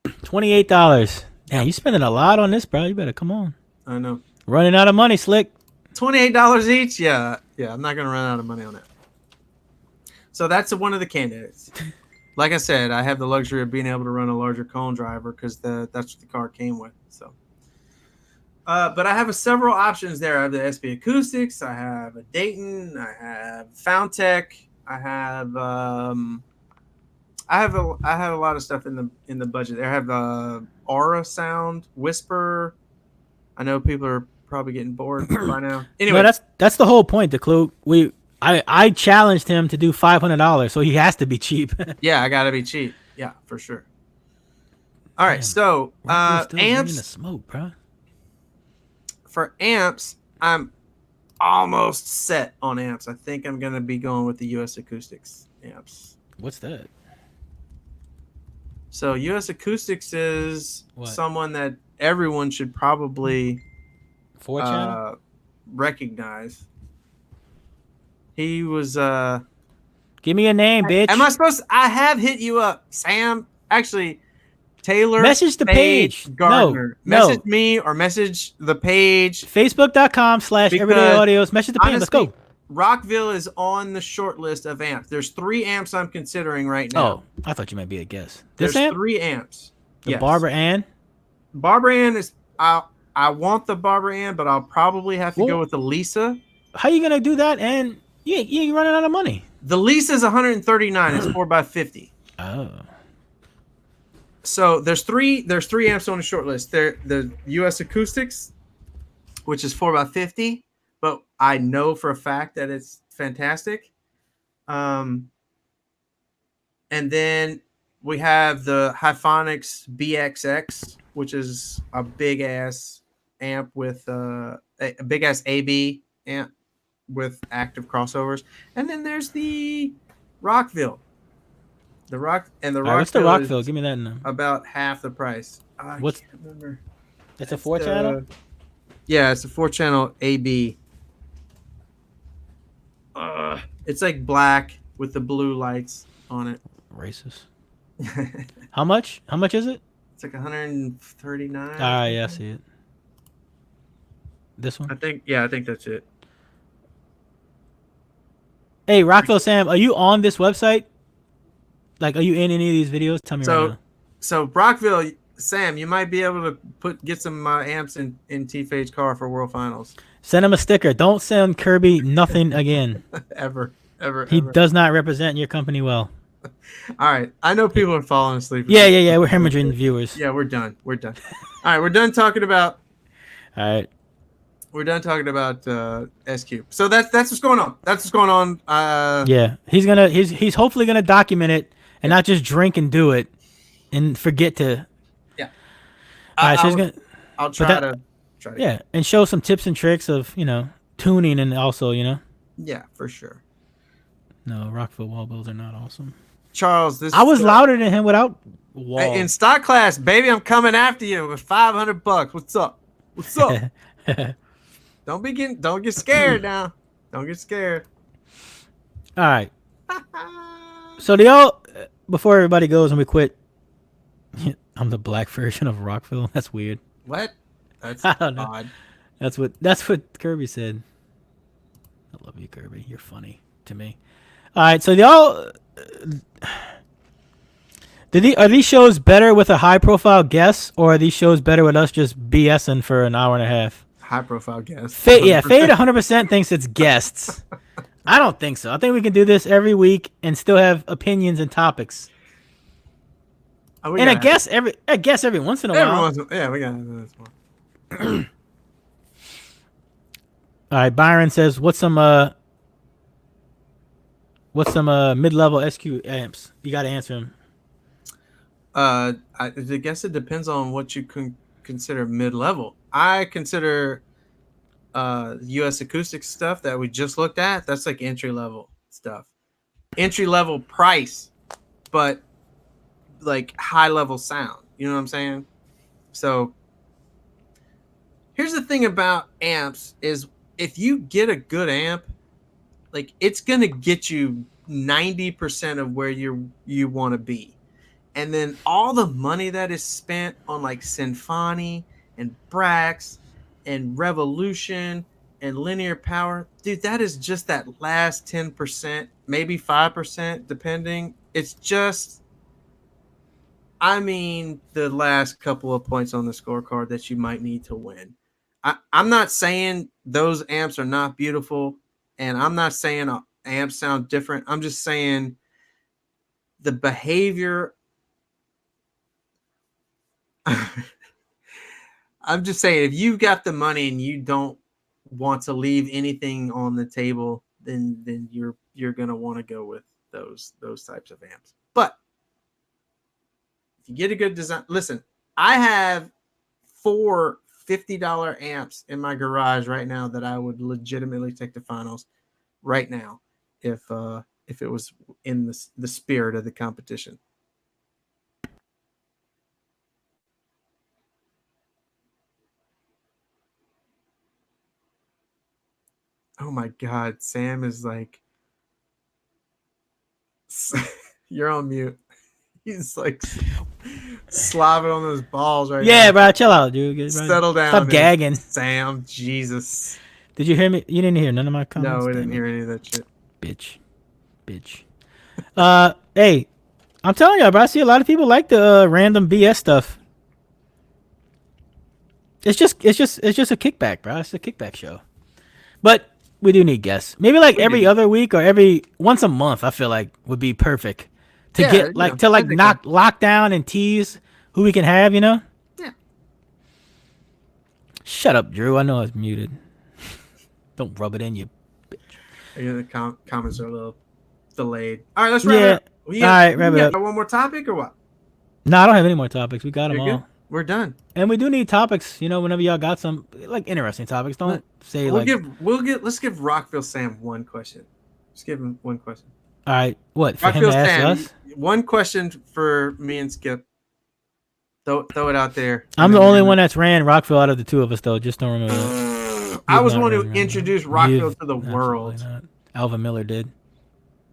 $28. Damn, you spending a lot on this, bro. You better come on. I know. Running out of money, Slick. $28 each? Yeah, I'm not going to run out of money on that. So that's one of the candidates. Like I said, I have the luxury of being able to run a larger cone driver because that's what the car came with. So, but I have several options there. I have the SB Acoustics. I have a Dayton. I have Fountech. I have a lot of stuff in the budget. I have Aura Sound, Whisper. I know people are probably getting bored by now. Anyway, no, that's the whole point. The clue I challenged him to do $500, so he has to be cheap. Yeah, I gotta be cheap. Yeah, for sure. All right, so amps. The smoke, bro. For amps, I'm almost set on amps. I think I'm gonna be going with the US Acoustics amps. What's that? So US Acoustics is someone that everyone should probably recognize. He was give me a name, bitch. Am I supposed to, I have hit you up, Sam. Actually, Taylor. Message the page. Gardner. No. Message me or message the page. Facebook.com/Everyday Audios. Message the page. Honestly, Let's go. Rockville is on the short list of amps. There's 3 amps I'm considering right now. Oh, I thought you might be a guess. There's 3 amps. The Barbara Ann? Barbara Ann is I want the Barbara Ann, but I'll probably have to go with the Lisa. How you gonna do that? And you ain't running out of money. The Lisa is $139. It's 4x50. Oh. So there's three amps on the short list. They're the US Acoustics, which is 4x50, but I know for a fact that it's fantastic. And then we have the Hyphonics BXX, which is a big ass amp with a big ass AB amp with active crossovers. And then there's the Rockville. What's the Rockville? Give me that now. About half the price. I can't remember. It's a 4-channel? Yeah, it's a 4-channel AB. It's like black with the blue lights on it. Racist. How much? How much is it? It's like 139. Yeah, I see it. This one? I think that's it. Hey, Rockville Sam, are you on this website? Like, are you in any of these videos? Tell me right now. So Rockville Sam, you might be able to get some amps in T-Fade's car for World Finals. Send him a sticker. Don't send Kirby nothing again. ever. He does not represent your company well. All right. I know people are falling asleep. Yeah. We're hemorrhaging viewers. Yeah, we're done. All right, we're done talking about. All right. We're done talking about SQ. So that's what's going on. That's what's going on. Yeah, he's hopefully gonna document it and not just drink and do it and forget to. Yeah. All right, so I'll try to. Yeah, and show some tips and tricks of tuning and also Yeah, for sure. No, Rockville wall bills are not awesome. Charles, I was louder than him without walls. In stock class, baby, I'm coming after you with $500. What's up? What's up? Don't get scared now. Don't get scared. All right. So do y'all, before everybody goes and we quit, I'm the black version of Rockville. That's weird. What? That's I don't know. odd. That's what Kirby said. I love you, Kirby. You're funny to me. All right, so y'all, are these shows better with a high profile guest, or are these shows better with us just BSing for an hour and a half? High profile guest. Fade 100% thinks it's guests. I don't think so. I think we can do this every week and still have opinions and topics. And I guess every once in a while. Yeah, we got this one. All right, Byron says, "What's some mid-level SQ amps?" You got to answer him. I guess it depends on what you consider mid-level. I consider US Acoustics stuff that we just looked at. That's like entry-level stuff, entry-level price, but like high-level sound. You know what I'm saying? So here's the thing about amps is if you get a good amp, like it's gonna get you 90% of where you want to be. And then all the money that is spent on like Symphony and Brax and Revolution and Linear Power, dude, that is just that last 10%, maybe 5%, depending. It's just, I mean, the last couple of points on the scorecard that you might need to win. I'm not saying those amps are not beautiful, and I'm not saying amps sound different. I'm just saying the behavior. I'm just saying if you've got the money and you don't want to leave anything on the table, then you're gonna want to go with those types of amps. But if you get a good design, listen, I have 4 $50 amps in my garage right now that I would legitimately take to finals right now if it was in the spirit of the competition. Oh my God, Sam is like, you're on mute. He's like slobbing on those balls right now. Yeah, bro, chill out, dude. Settle down. Stop gagging. Sam, Jesus. Did you hear me? You didn't hear none of my comments? No, we didn't hear any of that shit. Bitch. Hey, I'm telling you, bro, I see a lot of people like the random BS stuff. It's just a kickback, bro. It's a kickback show. But we do need guests. Maybe like every other week or once a month, I feel like would be perfect. To lock down and tease who we can have, you know? Yeah. Shut up, Drew. I know I was muted. Don't rub it in, you bitch. The comments are a little delayed. All right, let's wrap it up. All right, wrap it up. One more topic or what? No, I don't have any more topics. We got them all. Good? We're done. And we do need topics, you know, whenever y'all got some like interesting topics. Don't say let's give Rockville Sam one question. Just give him one question. All right, what for Rockville him to ask Sam, us? One question for me and Skip. Throw it out there. I'm the only one that's ran Rockville out of the two of us, though. Just don't remember that. I was the one who introduced Rockville to the world. Not. Alvin Miller did.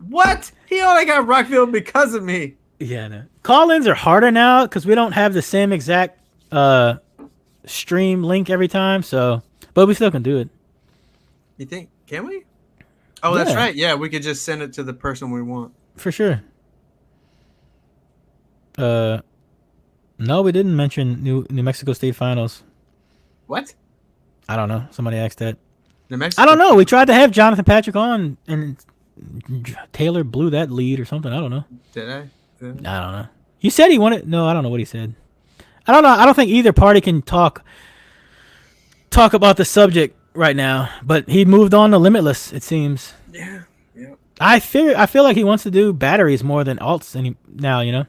What? He only got Rockville because of me. Yeah, no. Call-ins are harder now because we don't have the same exact stream link every time. So, but we still can do it. You think? Can we? Oh, yeah. That's right. Yeah, we could just send it to the person we want. For sure. No, we didn't mention New Mexico State Finals. What? I don't know. Somebody asked that. New Mexico. I don't know. We tried to have Jonathan Patrick on, and Taylor blew that lead or something. I don't know. Did I? I don't know. You said he wanted. No, I don't know what he said. I don't know. I don't think either party can talk about the subject right now. But he moved on to Limitless. It seems. Yeah. I feel like he wants to do batteries more than alts now. You know.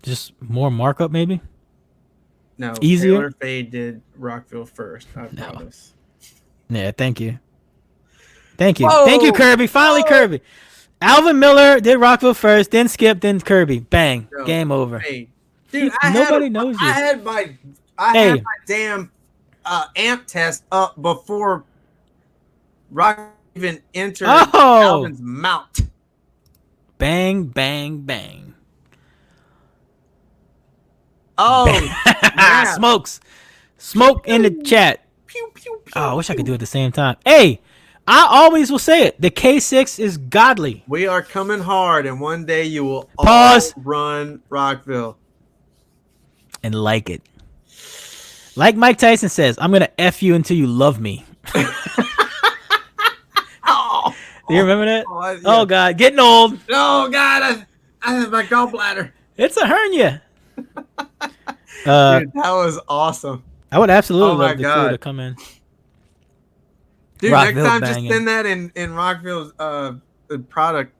Just more markup, maybe. No, easier. Taylor Fade did Rockville first. I promise. Yeah, thank you. Whoa! Thank you, Kirby. Finally, Kirby. Alvin Miller did Rockville first, then Skip, then Kirby. Bang. No. Game over. Hey, dude, Nobody knows you. I had my damn amp test up before Rock even entered Alvin's mouth. Bang, bang, bang. Oh, smokes. Smoke in the chat. Pew, pew, pew, I wish I could do it at the same time. Hey, I always will say it. The K6 is godly. We are coming hard, and one day you will all run Rockville. And like it. Like Mike Tyson says, I'm going to F you until you love me. Do you remember that? Oh, God. Getting old. Oh, God. I have my gallbladder. It's a hernia. Dude, that was awesome. I would absolutely love the crew to come in. Dude, Rockville next time banging. just send that in Rockville's product.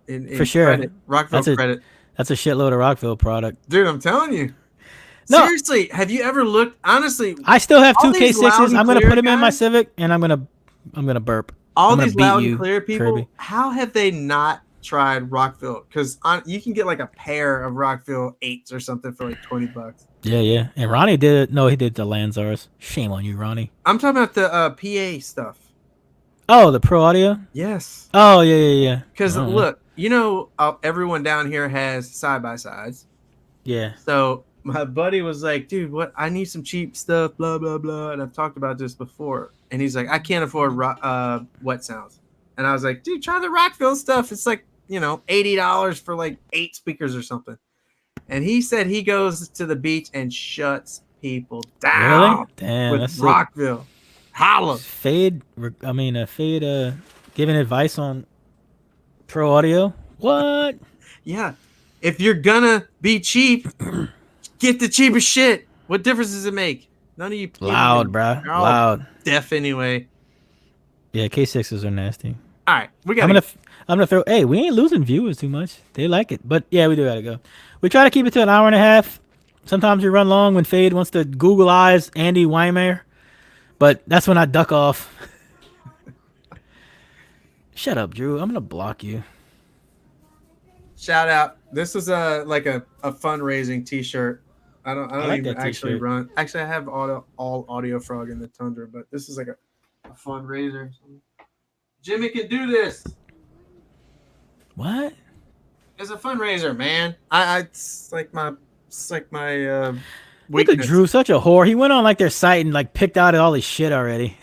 For sure. Credit. Rockville credit. That's a shitload of Rockville product. Dude, I'm telling you. No. Seriously, have you ever looked? Honestly, I still have 2 K6s. I'm gonna put them in my Civic, and I'm gonna burp. All these loud and clear people. Kirby. How have they not tried Rockville? Because you can get like a pair of Rockville 8s or something for like $20. Yeah. And Ronnie did it. No, he did the Lanzars. Shame on you, Ronnie. I'm talking about the PA stuff. Oh, the Pro Audio? Yes. Oh, yeah. Because look, everyone down here has side-by-sides. Yeah. So my buddy was like, dude, what? I need some cheap stuff, blah, blah, blah. And I've talked about this before. And he's like, I can't afford wet sounds. And I was like, dude, try the Rockville stuff. It's like, $80 for like 8 speakers or something. And he said he goes to the beach and shuts people down. Really? Damn, with that's Rockville. Holla. Fade giving advice on Pro Audio. What? Yeah. If you're gonna be cheap, get the cheapest shit. What difference does it make? None of you. Loud, bro. Loud. Deaf anyway. Yeah, K6s are nasty. All right, I'm gonna throw. Hey, we ain't losing viewers too much. They like it, but yeah, we do gotta go. We try to keep it to an hour and a half. Sometimes we run long when Fade wants to Google eyes Andy Weimer, but that's when I duck off. Shut up, Drew. I'm gonna block you. Shout out. This is a fundraising T-shirt. I don't like even actually run. Actually, I have all Audio Frog in the Tundra, but this is like a fundraiser. Jimmy can do this. What? It's a fundraiser, man. It's like my weakness. Look at Drew, such a whore. He went on like their site and like picked out all his shit already.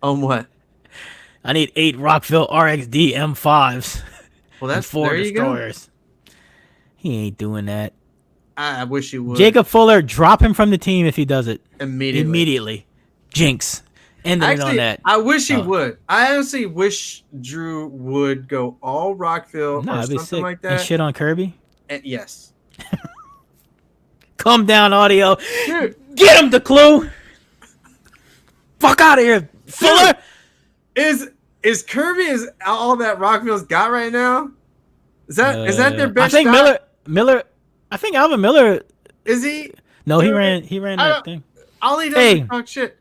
On what? I need 8 Rockville RXD M5s. Well, that's 4 there destroyers. You go. He ain't doing that. I wish he would. Jacob Fuller, drop him from the team if he does it. Immediately. Jinx. Ending it on that. I wish he would. I honestly wish Drew would go all Rockville or something like that. And shit on Kirby? Yes. Calm down, Audio. Dude. Get him, the clue. Fuck out of here, Fuller. Is Kirby all that Rockville's got right now? Is that their best? I think Miller. I think Alvin Miller. Is he? No, he ran that thing. All he does is talk shit.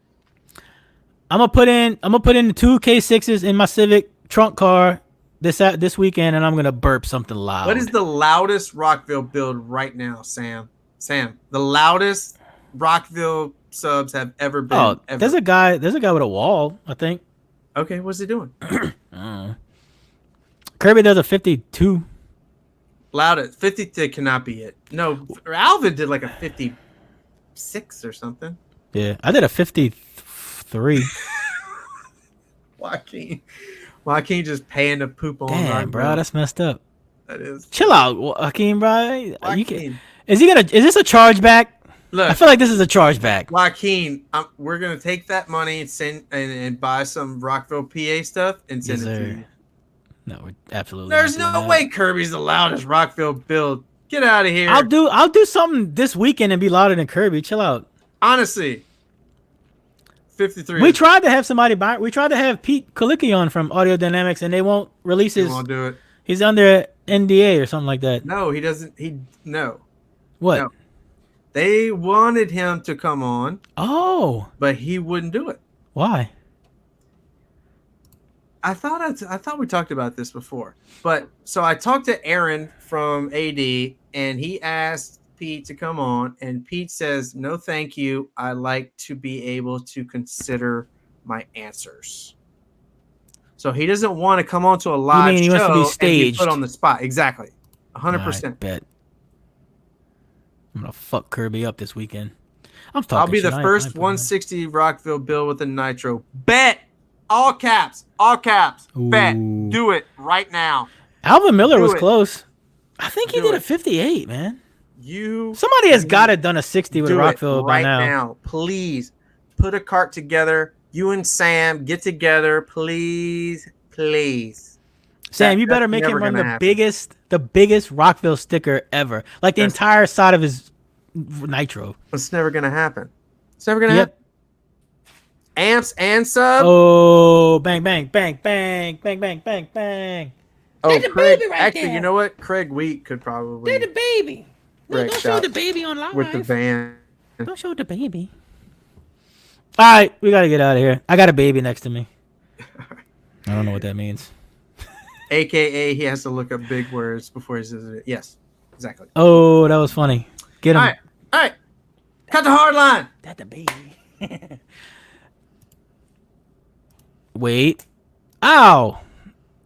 I'm gonna put in the 2 K6s in my Civic trunk car this weekend, and I'm gonna burp something loud. What is the loudest Rockville build right now, Sam? Sam, the loudest Rockville subs have ever been. Oh, ever. There's a guy with a wall, I think. Okay, what's he doing? Kirby does a 52. Loudest 52 cannot be it. No, Alvin did like a 56 or something. Yeah, I did a 53. Joaquin just paying to poop on. Damn, bro, that's messed up. That is. Chill out, Joaquin, bro. Is this a chargeback? Look, I feel like this is a chargeback. Joaquin, we're gonna take that money and send and buy some Rockville PA stuff and send it to you. No, we're absolutely. There's no way Kirby's the loudest Rockville build. Get out of here. I'll do something this weekend and be louder than Kirby. Chill out. Honestly. 53. We tried to have somebody buy. We tried to have Pete Kalicki on from Audio Dynamics, and they won't release his. He won't do it. He's under NDA or something like that. No, he doesn't. No. What? No. They wanted him to come on. Oh. But he wouldn't do it. Why? I thought we talked about this before, but so I talked to Aaron from AD, and he asked Pete to come on, and Pete says, "No, thank you. I like to be able to consider my answers." So he doesn't want to come onto a You live mean he wants to be show and be put staged? on the spot. Exactly, 100%. I bet. I'm gonna fuck Kirby up this weekend. I'm I'll talking be shit. the first 160 Rockville Bill with a nitro. Bet. All caps. All caps. Bet. Ooh. Do it right now. Alvin Miller Do was it. close. I think he Do did it. a 58, man. You. Somebody has got to done a 60 with do Rockville it by right now. now. Please put a cart together. You and Sam get together, please, please. Sam, you better make him run the biggest Rockville sticker ever, like the entire side of his nitro. It's never gonna happen. It's never gonna happen. Amps and sub. Oh, bang, bang, bang, bang, bang, bang, bang, bang. Oh, There's the baby right actually, there. You know what? Craig Wheat could probably. There's the baby. Don't show the baby on live. With the van. Don't show the baby. All right, we gotta get out of here. I got a baby next to me. I don't know what that means. AKA, he has to look up big words before he says it. Yes, exactly. Oh, that was funny. Get him. All right. Cut the hard line. That's the baby. Wait. Ow.